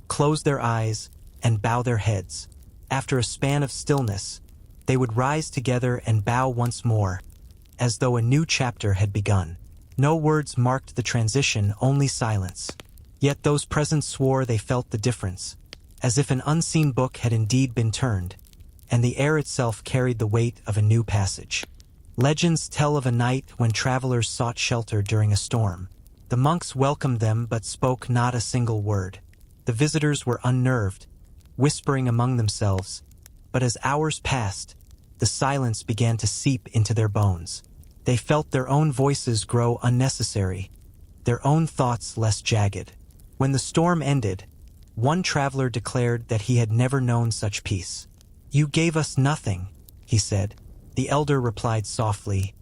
S1: close their eyes, and bow their heads. After a span of stillness, they would rise together and bow once more, as though a new chapter had begun. No words marked the transition, only silence. Yet those present swore they felt the difference, as if an unseen book had indeed been turned, and the air itself carried the weight of a new passage. Legends tell of a night when travelers sought shelter during a storm. The monks welcomed them but spoke not a single word. The visitors were unnerved, whispering among themselves, but as hours passed, the silence began to seep into their bones. They felt their own voices grow unnecessary, their own thoughts less jagged. When the storm ended, one traveler declared that he had never known such peace. "You gave us nothing," he said. The elder replied softly,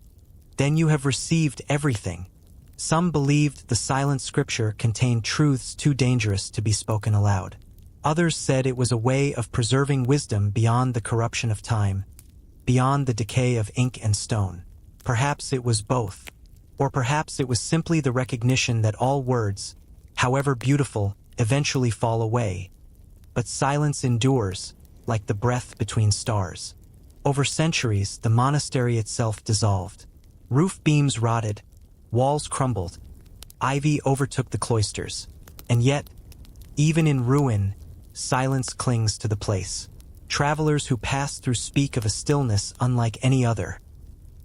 S1: "Then you have received everything." Some believed the silent scripture contained truths too dangerous to be spoken aloud. Others said it was a way of preserving wisdom beyond the corruption of time, beyond the decay of ink and stone. Perhaps it was both. Or perhaps it was simply the recognition that all words, however beautiful, eventually fall away. But silence endures, like the breath between stars. Over centuries, the monastery itself dissolved. Roof beams rotted, walls crumbled, ivy overtook the cloisters. And yet, even in ruin, silence clings to the place. Travelers who pass through speak of a stillness unlike any other,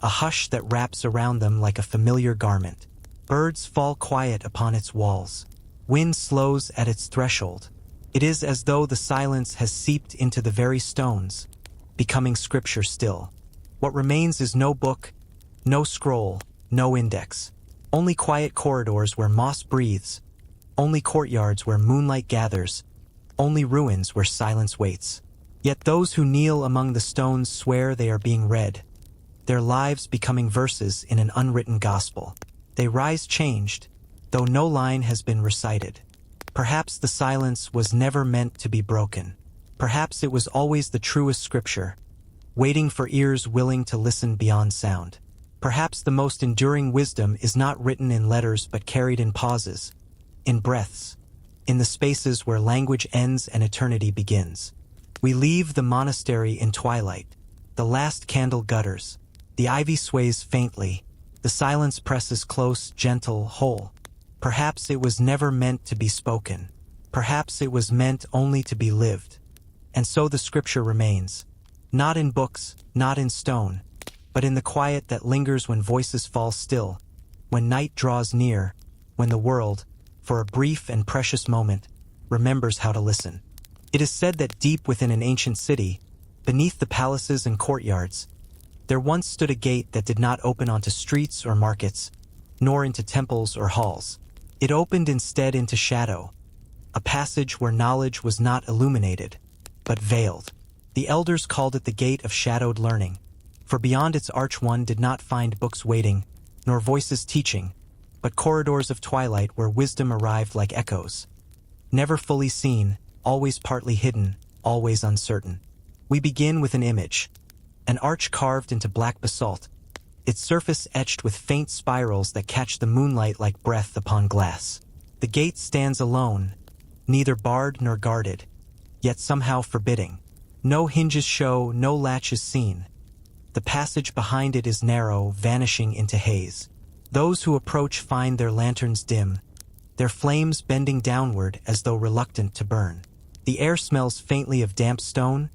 S1: a hush that wraps around them like a familiar garment. Birds fall quiet upon its walls. Wind slows at its threshold. It is as though the silence has seeped into the very stones, becoming scripture still. What remains is no book, no scroll, no index. Only quiet corridors where moss breathes, only courtyards where moonlight gathers, only ruins where silence waits. Yet those who kneel among the stones swear they are being read, their lives becoming verses in an unwritten gospel. They rise changed, though no line has been recited. Perhaps the silence was never meant to be broken. Perhaps it was always the truest scripture, waiting for ears willing to listen beyond sound. Perhaps the most enduring wisdom is not written in letters but carried in pauses, in breaths, in the spaces where language ends and eternity begins. We leave the monastery in twilight. The last candle gutters. The ivy sways faintly. The silence presses close, gentle, whole. Perhaps it was never meant to be spoken. Perhaps it was meant only to be lived. And so the scripture remains. Not in books, not in stone, but in the quiet that lingers when voices fall still, when night draws near, when the world, for a brief and precious moment, remembers how to listen. It is said that deep within an ancient city, beneath the palaces and courtyards, there once stood a gate that did not open onto streets or markets, nor into temples or halls. It opened instead into shadow, a passage where knowledge was not illuminated, but veiled. The elders called it the gate of shadowed learning, for beyond its arch one did not find books waiting, nor voices teaching, but corridors of twilight where wisdom arrived like echoes. Never fully seen, always partly hidden, always uncertain. We begin with an image, an arch carved into black basalt, its surface etched with faint spirals that catch the moonlight like breath upon glass. The gate stands alone, neither barred nor guarded, yet somehow forbidding. No hinges show, no latch is seen. The passage behind it is narrow, vanishing into haze. Those who approach find their lanterns dim, their flames bending downward as though reluctant to burn. The air smells faintly of damp stone,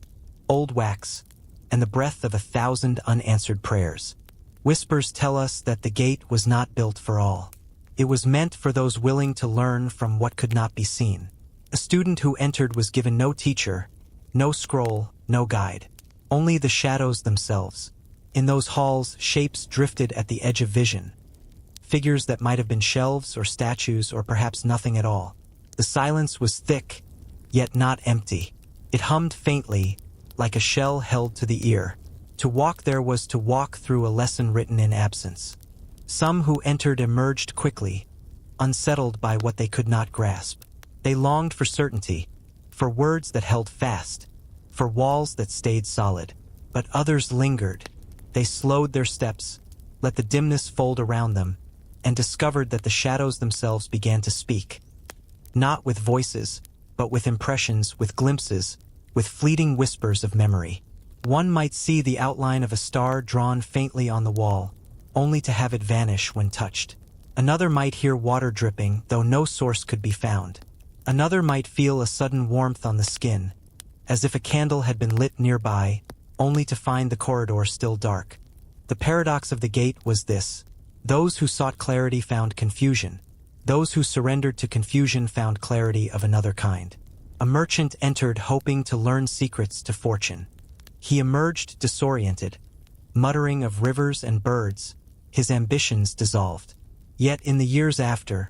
S1: old wax, and the breath of 1,000 unanswered prayers. Whispers tell us that the gate was not built for all. It was meant for those willing to learn from what could not be seen. A student who entered was given no teacher, no scroll, no guide, only the shadows themselves. In those halls, shapes drifted at the edge of vision, figures that might have been shelves or statues or perhaps nothing at all. The silence was thick, yet not empty. It hummed faintly, like a shell held to the ear. To walk there was to walk through a lesson written in absence. Some who entered emerged quickly, unsettled by what they could not grasp. They longed for certainty, for words that held fast, for walls that stayed solid. But others lingered. They slowed their steps, let the dimness fold around them, and discovered that the shadows themselves began to speak. Not with voices, but with impressions, with glimpses, with fleeting whispers of memory. One might see the outline of a star drawn faintly on the wall, only to have it vanish when touched. Another might hear water dripping, though no source could be found. Another might feel a sudden warmth on the skin, as if a candle had been lit nearby, only to find the corridor still dark. The paradox of the gate was this: those who sought clarity found confusion. Those who surrendered to confusion found clarity of another kind. A merchant entered hoping to learn secrets to fortune. He emerged disoriented, muttering of rivers and birds, his ambitions dissolved. Yet in the years after,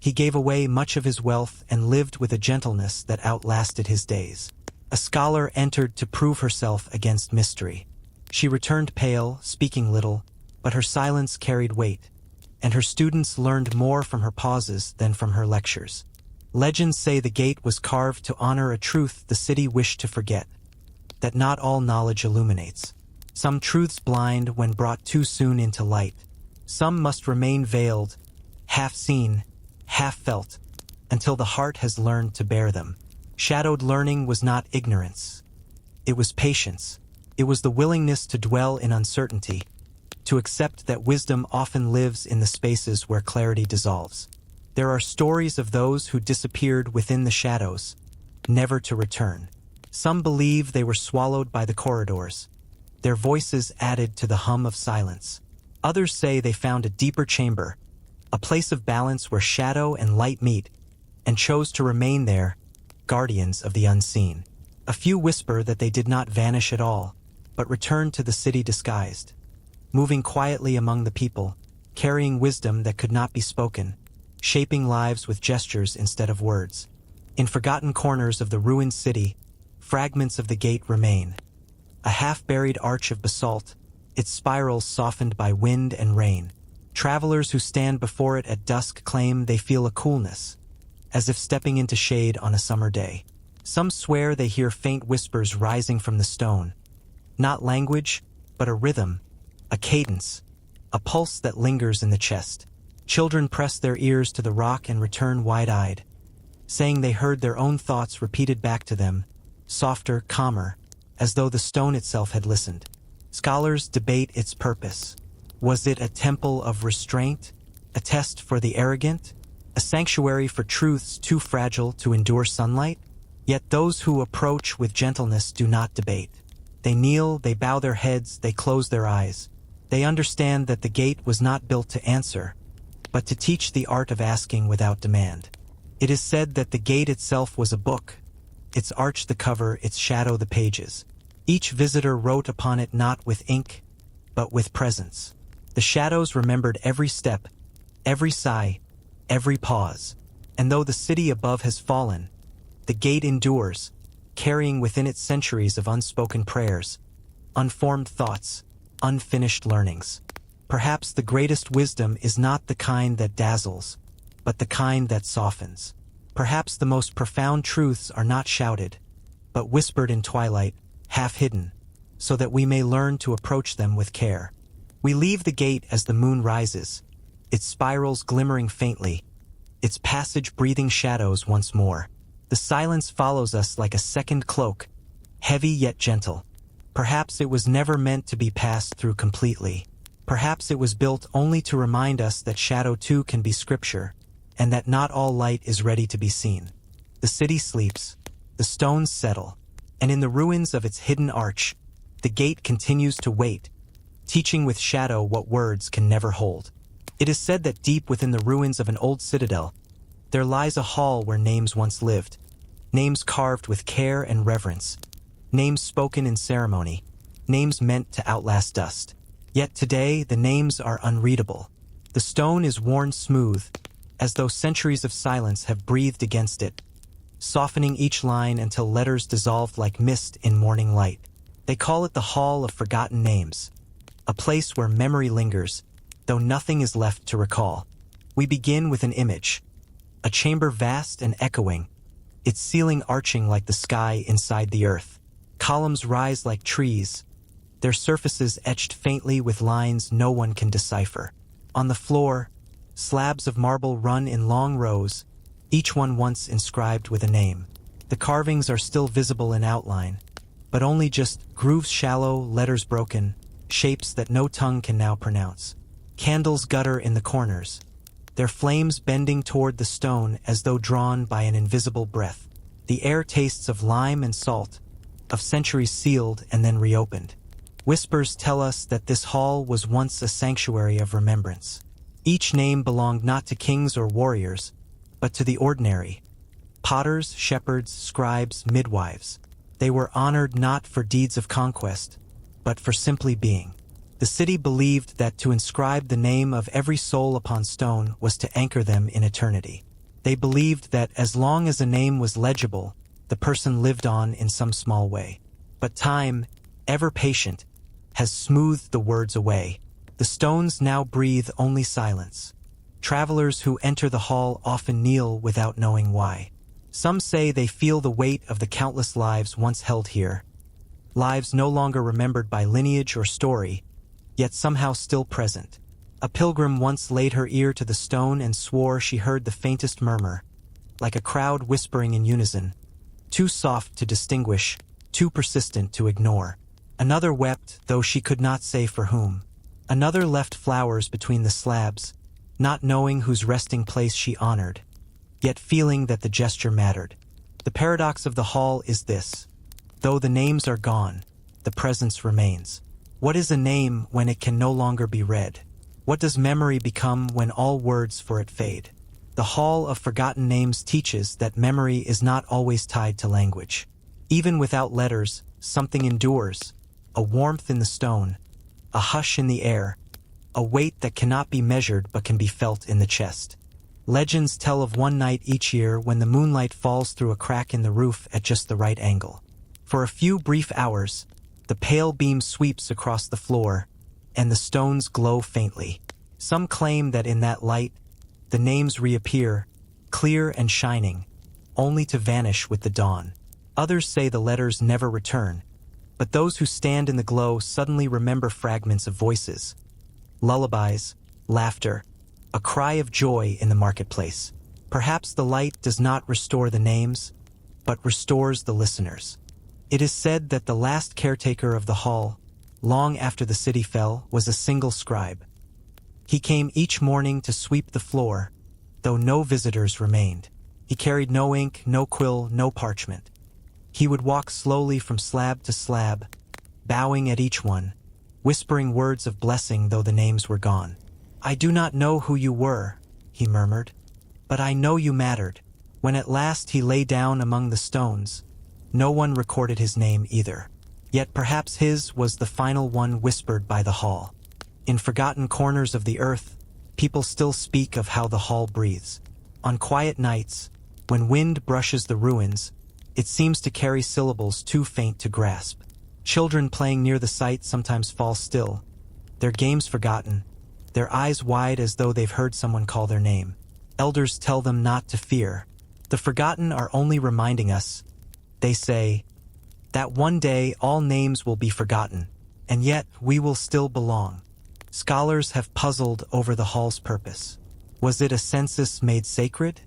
S1: he gave away much of his wealth and lived with a gentleness that outlasted his days. A scholar entered to prove herself against mystery. She returned pale, speaking little, but her silence carried weight, and her students learned more from her pauses than from her lectures. Legends say the gate was carved to honor a truth the city wished to forget, that not all knowledge illuminates. Some truths blind when brought too soon into light. Some must remain veiled, half seen, half felt, until the heart has learned to bear them. Shadowed learning was not ignorance. It was patience. It was the willingness to dwell in uncertainty, to accept that wisdom often lives in the spaces where clarity dissolves. There are stories of those who disappeared within the shadows, never to return. Some believe they were swallowed by the corridors, their voices added to the hum of silence. Others say they found a deeper chamber, a place of balance where shadow and light meet, and chose to remain there, guardians of the unseen. A few whisper that they did not vanish at all, but returned to the city disguised, moving quietly among the people, carrying wisdom that could not be spoken, shaping lives with gestures instead of words. In forgotten corners of the ruined city, fragments of the gate remain. A half-buried arch of basalt, its spirals softened by wind and rain. Travelers who stand before it at dusk claim they feel a coolness, as if stepping into shade on a summer day. Some swear they hear faint whispers rising from the stone. Not language, but a rhythm, a cadence, a pulse that lingers in the chest. Children press their ears to the rock and return wide-eyed, saying they heard their own thoughts repeated back to them, softer, calmer, as though the stone itself had listened. Scholars debate its purpose. Was it a temple of restraint, a test for the arrogant, a sanctuary for truths too fragile to endure sunlight? Yet those who approach with gentleness do not debate. They kneel, they bow their heads, they close their eyes. They understand that the gate was not built to answer, but to teach the art of asking without demand. It is said that the gate itself was a book, its arch the cover, its shadow the pages. Each visitor wrote upon it not with ink, but with presence. The shadows remembered every step, every sigh, every pause. And though the city above has fallen, the gate endures, carrying within it centuries of unspoken prayers, unformed thoughts, unfinished learnings. Perhaps the greatest wisdom is not the kind that dazzles, but the kind that softens. Perhaps the most profound truths are not shouted, but whispered in twilight, half hidden, so that we may learn to approach them with care. We leave the gate as the moon rises, its spirals glimmering faintly, its passage breathing shadows once more. The silence follows us like a second cloak, heavy yet gentle. Perhaps it was never meant to be passed through completely. Perhaps it was built only to remind us that shadow too can be scripture, and that not all light is ready to be seen. The city sleeps, the stones settle, and in the ruins of its hidden arch, the gate continues to wait, teaching with shadow what words can never hold. It is said that deep within the ruins of an old citadel, there lies a hall where names once lived, names carved with care and reverence, names spoken in ceremony, names meant to outlast dust. Yet today, the names are unreadable. The stone is worn smooth, as though centuries of silence have breathed against it, softening each line until letters dissolved like mist in morning light. They call it the Hall of Forgotten Names, a place where memory lingers, though nothing is left to recall. We begin with an image, a chamber vast and echoing, its ceiling arching like the sky inside the earth. Columns rise like trees, their surfaces etched faintly with lines no one can decipher. On the floor, slabs of marble run in long rows, each one once inscribed with a name. The carvings are still visible in outline, but only just grooves shallow, letters broken, shapes that no tongue can now pronounce. Candles gutter in the corners, their flames bending toward the stone as though drawn by an invisible breath. The air tastes of lime and salt, of centuries sealed and then reopened. Whispers tell us that this hall was once a sanctuary of remembrance. Each name belonged not to kings or warriors, but to the ordinary. Potters, shepherds, scribes, midwives. They were honored not for deeds of conquest, but for simply being. The city believed that to inscribe the name of every soul upon stone was to anchor them in eternity. They believed that as long as a name was legible, the person lived on in some small way. But time, ever patient, has smoothed the words away. The stones now breathe only silence. Travelers who enter the hall often kneel without knowing why. Some say they feel the weight of the countless lives once held here, lives no longer remembered by lineage or story, yet somehow still present. A pilgrim once laid her ear to the stone and swore she heard the faintest murmur, like a crowd whispering in unison, too soft to distinguish, too persistent to ignore. Another wept, though she could not say for whom. Another left flowers between the slabs, not knowing whose resting place she honored, yet feeling that the gesture mattered. The paradox of the hall is this: though the names are gone, the presence remains. What is a name when it can no longer be read? What does memory become when all words for it fade? The Hall of Forgotten Names teaches that memory is not always tied to language. Even without letters, something endures, a warmth in the stone, a hush in the air, a weight that cannot be measured but can be felt in the chest. Legends tell of one night each year when the moonlight falls through a crack in the roof at just the right angle. For a few brief hours, the pale beam sweeps across the floor, and the stones glow faintly. Some claim that in that light, the names reappear, clear and shining, only to vanish with the dawn. Others say the letters never return, but those who stand in the glow suddenly remember fragments of voices, lullabies, laughter, a cry of joy in the marketplace. Perhaps the light does not restore the names, but restores the listeners. It is said that the last caretaker of the hall, long after the city fell, was a single scribe. He came each morning to sweep the floor, though no visitors remained. He carried no ink, no quill, no parchment. He would walk slowly from slab to slab, bowing at each one, whispering words of blessing though the names were gone. "I do not know who you were," he murmured, "but I know you mattered." When at last he lay down among the stones, no one recorded his name either. Yet perhaps his was the final one whispered by the hall. In forgotten corners of the earth, people still speak of how the hall breathes. On quiet nights, when wind brushes the ruins, it seems to carry syllables too faint to grasp. Children playing near the site sometimes fall still, their games forgotten, their eyes wide as though they've heard someone call their name. Elders tell them not to fear. The forgotten are only reminding us, they say, that one day all names will be forgotten, and yet we will still belong. Scholars have puzzled over the hall's purpose. Was it a census made sacred?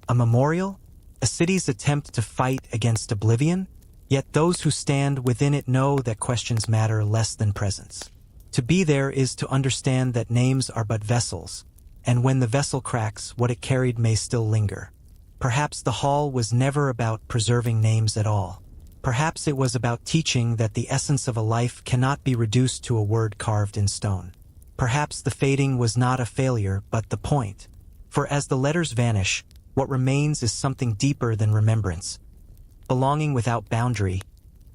S1: A memorial? A city's attempt to fight against oblivion? Yet those who stand within it know that questions matter less than presence. To be there is to understand that names are but vessels, and when the vessel cracks, what it carried may still linger. Perhaps the hall was never about preserving names at all. Perhaps it was about teaching that the essence of a life cannot be reduced to a word carved in stone. Perhaps the fading was not a failure, but the point. For as the letters vanish, what remains is something deeper than remembrance. Belonging without boundary,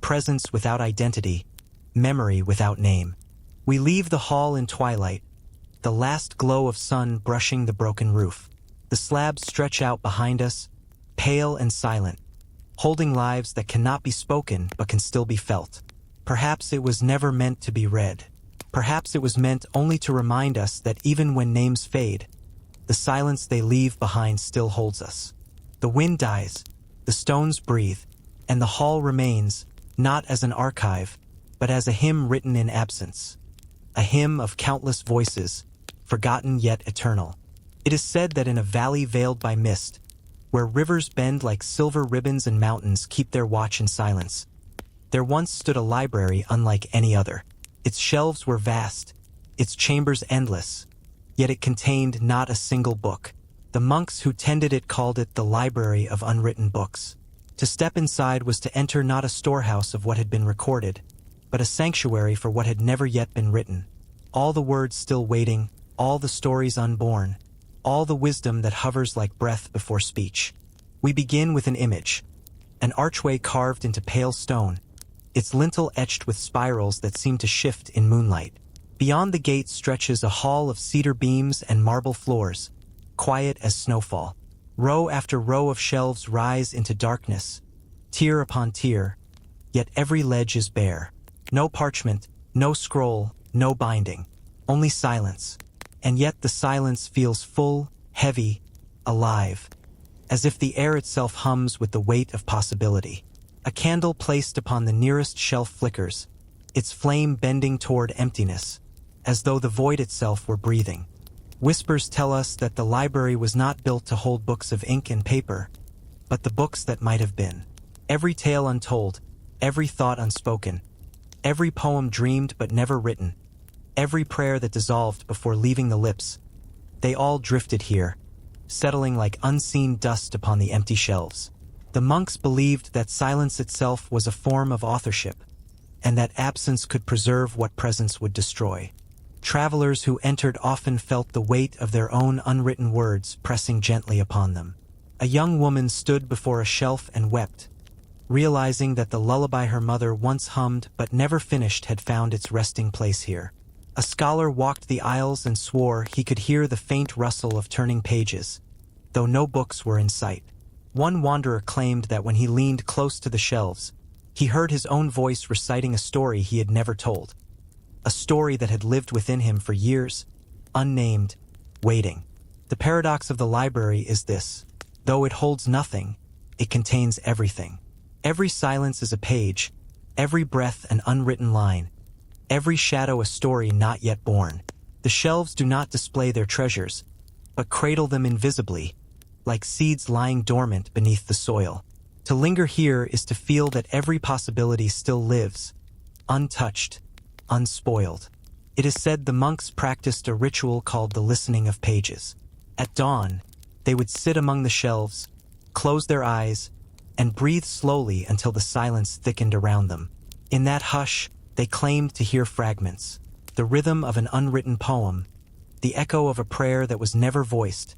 S1: presence without identity, memory without name. We leave the hall in twilight, the last glow of sun brushing the broken roof. The slabs stretch out behind us, pale and silent, holding lives that cannot be spoken but can still be felt. Perhaps it was never meant to be read. Perhaps it was meant only to remind us that even when names fade, the silence they leave behind still holds us. The wind dies, the stones breathe, and the hall remains, not as an archive, but as a hymn written in absence. A hymn of countless voices, forgotten yet eternal. It is said that in a valley veiled by mist, where rivers bend like silver ribbons and mountains keep their watch in silence, there once stood a library unlike any other. Its shelves were vast, its chambers endless, yet it contained not a single book. The monks who tended it called it the library of unwritten books. To step inside was to enter not a storehouse of what had been recorded, but a sanctuary for what had never yet been written. All the words still waiting, all the stories unborn, all the wisdom that hovers like breath before speech. We begin with an image, an archway carved into pale stone, its lintel etched with spirals that seem to shift in moonlight. Beyond the gate stretches a hall of cedar beams and marble floors, quiet as snowfall. Row after row of shelves rise into darkness, tier upon tier, yet every ledge is bare. No parchment, no scroll, no binding, only silence. And yet the silence feels full, heavy, alive, as if the air itself hums with the weight of possibility. A candle placed upon the nearest shelf flickers, its flame bending toward emptiness, as though the void itself were breathing. Whispers tell us that the library was not built to hold books of ink and paper, but the books that might have been. Every tale untold, every thought unspoken, every poem dreamed but never written, every prayer that dissolved before leaving the lips, they all drifted here, settling like unseen dust upon the empty shelves. The monks believed that silence itself was a form of authorship, and that absence could preserve what presence would destroy. Travelers who entered often felt the weight of their own unwritten words pressing gently upon them. A young woman stood before a shelf and wept, realizing that the lullaby her mother once hummed but never finished had found its resting place here. A scholar walked the aisles and swore he could hear the faint rustle of turning pages, though no books were in sight. One wanderer claimed that when he leaned close to the shelves, he heard his own voice reciting a story he had never told. A story that had lived within him for years, unnamed, waiting. The paradox of the library is this: though it holds nothing, it contains everything. Every silence is a page, every breath an unwritten line, every shadow a story not yet born. The shelves do not display their treasures, but cradle them invisibly, like seeds lying dormant beneath the soil. To linger here is to feel that every possibility still lives, untouched, unspoiled. It is said the monks practiced a ritual called the listening of pages. At dawn, they would sit among the shelves, close their eyes, and breathe slowly until the silence thickened around them. In that hush, they claimed to hear fragments, the rhythm of an unwritten poem, the echo of a prayer that was never voiced,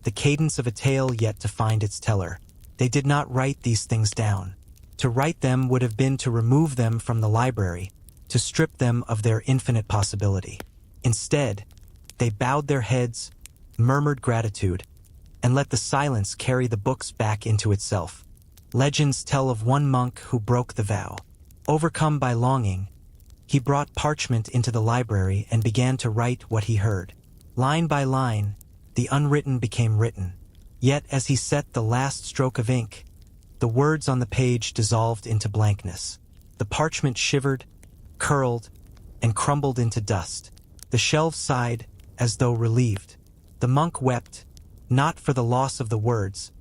S1: the cadence of a tale yet to find its teller. They did not write these things down. To write them would have been to remove them from the library, to strip them of their infinite possibility. Instead, they bowed their heads, murmured gratitude, and let the silence carry the books back into itself. Legends tell of one monk who broke the vow. Overcome by longing, he brought parchment into the library and began to write what he heard. Line by line, the unwritten became written. Yet as he set the last stroke of ink, the words on the page dissolved into blankness. The parchment shivered, curled, and crumbled into dust. The shelves sighed, as though relieved. The monk wept, not for the loss of the words,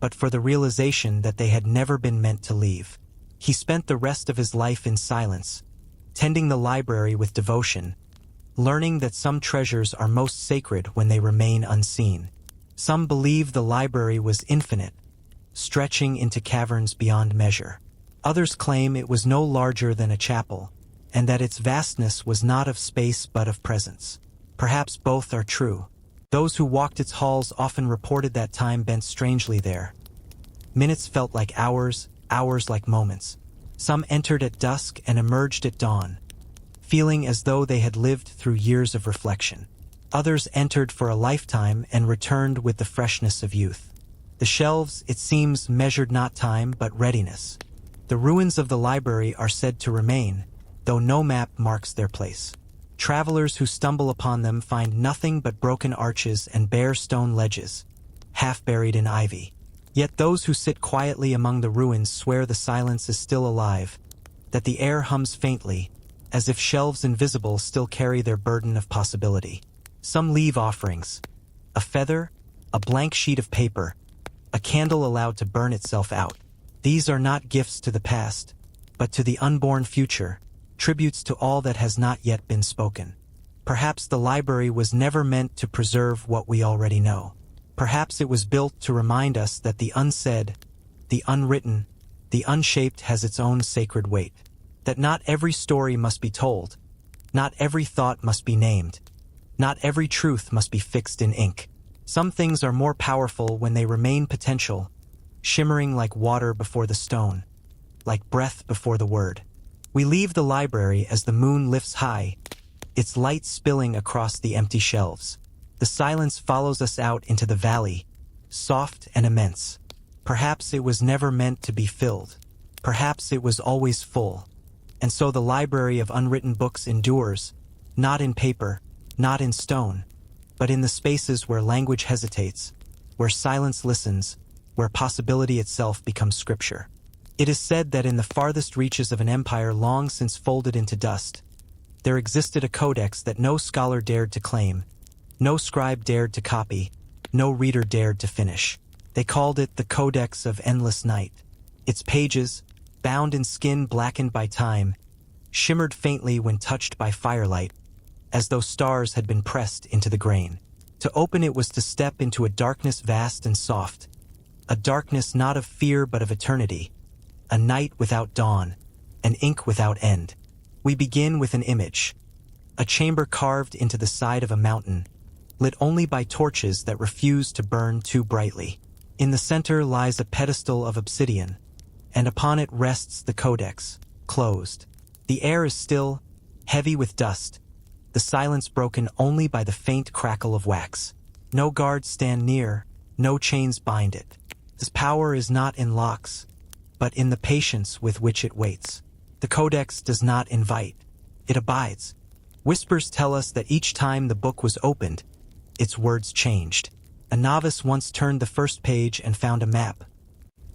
S1: but for the realization that they had never been meant to leave. He spent the rest of his life in silence, tending the library with devotion, learning that some treasures are most sacred when they remain unseen. Some believe the library was infinite, stretching into caverns beyond measure. Others claim it was no larger than a chapel, and that its vastness was not of space but of presence. Perhaps both are true. Those who walked its halls often reported that time bent strangely there. Minutes felt like hours, hours like moments. Some entered at dusk and emerged at dawn, feeling as though they had lived through years of reflection. Others entered for a lifetime and returned with the freshness of youth. The shelves, it seems, measured not time but readiness. The ruins of the library are said to remain, though no map marks their place. Travelers who stumble upon them find nothing but broken arches and bare stone ledges, half buried in ivy. Yet those who sit quietly among the ruins swear the silence is still alive, that the air hums faintly, as if shelves invisible still carry their burden of possibility. Some leave offerings: a feather, a blank sheet of paper, a candle allowed to burn itself out. These are not gifts to the past, but to the unborn future, tributes to all that has not yet been spoken. Perhaps the library was never meant to preserve what we already know. Perhaps it was built to remind us that the unsaid, the unwritten, the unshaped has its own sacred weight. That not every story must be told, not every thought must be named, not every truth must be fixed in ink. Some things are more powerful when they remain potential, shimmering like water before the stone, like breath before the word. We leave the library as the moon lifts high, its light spilling across the empty shelves. The silence follows us out into the valley, soft and immense. Perhaps it was never meant to be filled. Perhaps it was always full. And so the library of unwritten books endures, not in paper, not in stone, but in the spaces where language hesitates, where silence listens, where possibility itself becomes scripture. It is said that in the farthest reaches of an empire long since folded into dust, there existed a codex that no scholar dared to claim, no scribe dared to copy, no reader dared to finish. They called it the Codex of Endless Night. Its pages, bound in skin blackened by time, shimmered faintly when touched by firelight, as though stars had been pressed into the grain. To open it was to step into a darkness vast and soft, a darkness not of fear but of eternity, a night without dawn, an ink without end. We begin with an image, a chamber carved into the side of a mountain, lit only by torches that refuse to burn too brightly. In the center lies a pedestal of obsidian, and upon it rests the codex, closed. The air is still, heavy with dust, the silence broken only by the faint crackle of wax. No guards stand near, no chains bind it. This power is not in locks, but in the patience with which it waits. The codex does not invite, it abides. Whispers tell us that each time the book was opened, its words changed. A novice once turned the first page and found a map.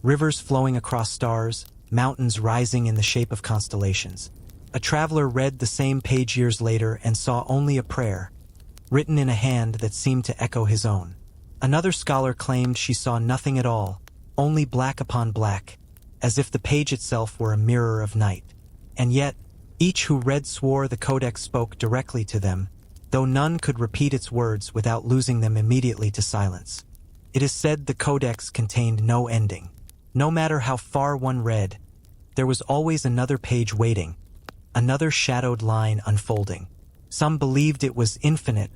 S1: Rivers flowing across stars, mountains rising in the shape of constellations. A traveler read the same page years later and saw only a prayer, written in a hand that seemed to echo his own. Another scholar claimed she saw nothing at all, only black upon black, as if the page itself were a mirror of night. And yet, each who read swore the codex spoke directly to them, though none could repeat its words without losing them immediately to silence. It is said the codex contained no ending. No matter how far one read, there was always another page waiting, another shadowed line unfolding. Some believed it was infinite,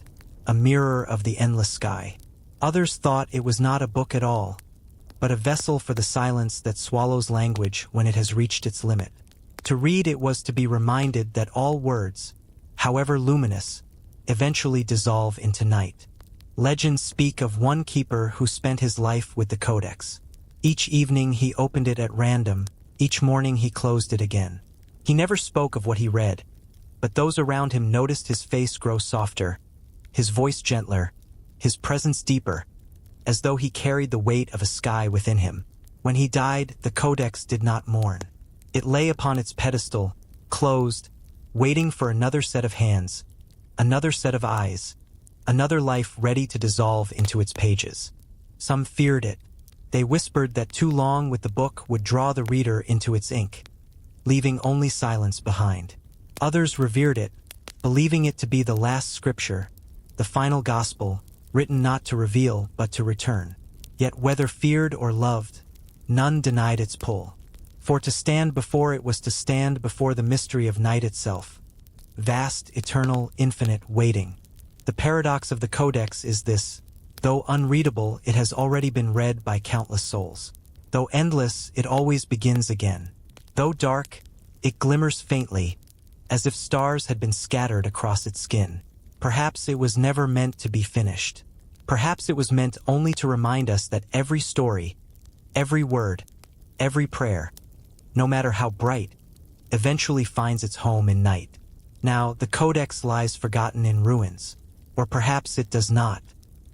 S1: a mirror of the endless sky. Others thought it was not a book at all, but a vessel for the silence that swallows language when it has reached its limit. To read it was to be reminded that all words, however luminous, eventually dissolve into night. Legends speak of one keeper who spent his life with the codex. Each evening he opened it at random, each morning he closed it again. He never spoke of what he read, but those around him noticed his face grow softer, his voice gentler, his presence deeper, as though he carried the weight of a sky within him. When he died, the codex did not mourn. It lay upon its pedestal, closed, waiting for another set of hands, another set of eyes, another life ready to dissolve into its pages. Some feared it. They whispered that too long with the book would draw the reader into its ink, leaving only silence behind. Others revered it, believing it to be the last scripture, the final gospel, written not to reveal but to return. Yet whether feared or loved, none denied its pull. For to stand before it was to stand before the mystery of night itself. Vast, eternal, infinite, waiting. The paradox of the codex is this: though unreadable, it has already been read by countless souls. Though endless, it always begins again. Though dark, it glimmers faintly, as if stars had been scattered across its skin. Perhaps it was never meant to be finished. Perhaps it was meant only to remind us that every story, every word, every prayer, no matter how bright, eventually finds its home in night. Now, the codex lies forgotten in ruins. Or perhaps it does not.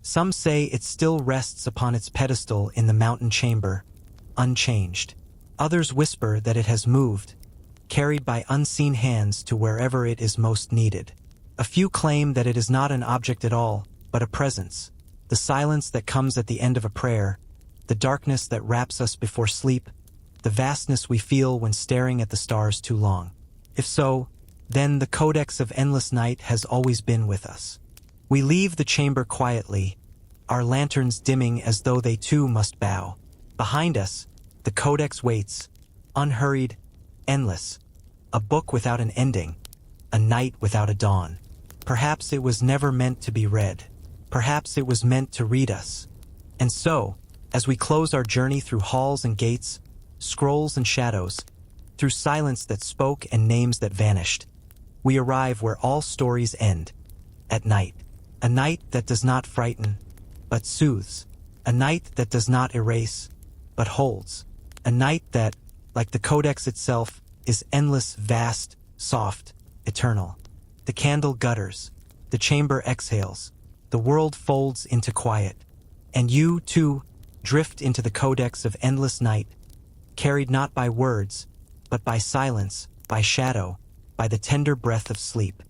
S1: Some say it still rests upon its pedestal in the mountain chamber, unchanged. Others whisper that it has moved, carried by unseen hands to wherever it is most needed. A few claim that it is not an object at all, but a presence. The silence that comes at the end of a prayer, the darkness that wraps us before sleep, the vastness we feel when staring at the stars too long. If so, then the codex of endless night has always been with us. We leave the chamber quietly, our lanterns dimming as though they too must bow. Behind us, the codex waits, unhurried, endless, a book without an ending, a night without a dawn. Perhaps it was never meant to be read. Perhaps it was meant to read us. And so, as we close our journey through halls and gates, scrolls and shadows, through silence that spoke and names that vanished, we arrive where all stories end, at night. A night that does not frighten, but soothes. A night that does not erase, but holds. A night that, like the codex itself, is endless, vast, soft, eternal. The candle gutters, the chamber exhales, the world folds into quiet. And you, too, drift into the codex of endless night, carried not by words, but by silence, by shadow, by the tender breath of sleep.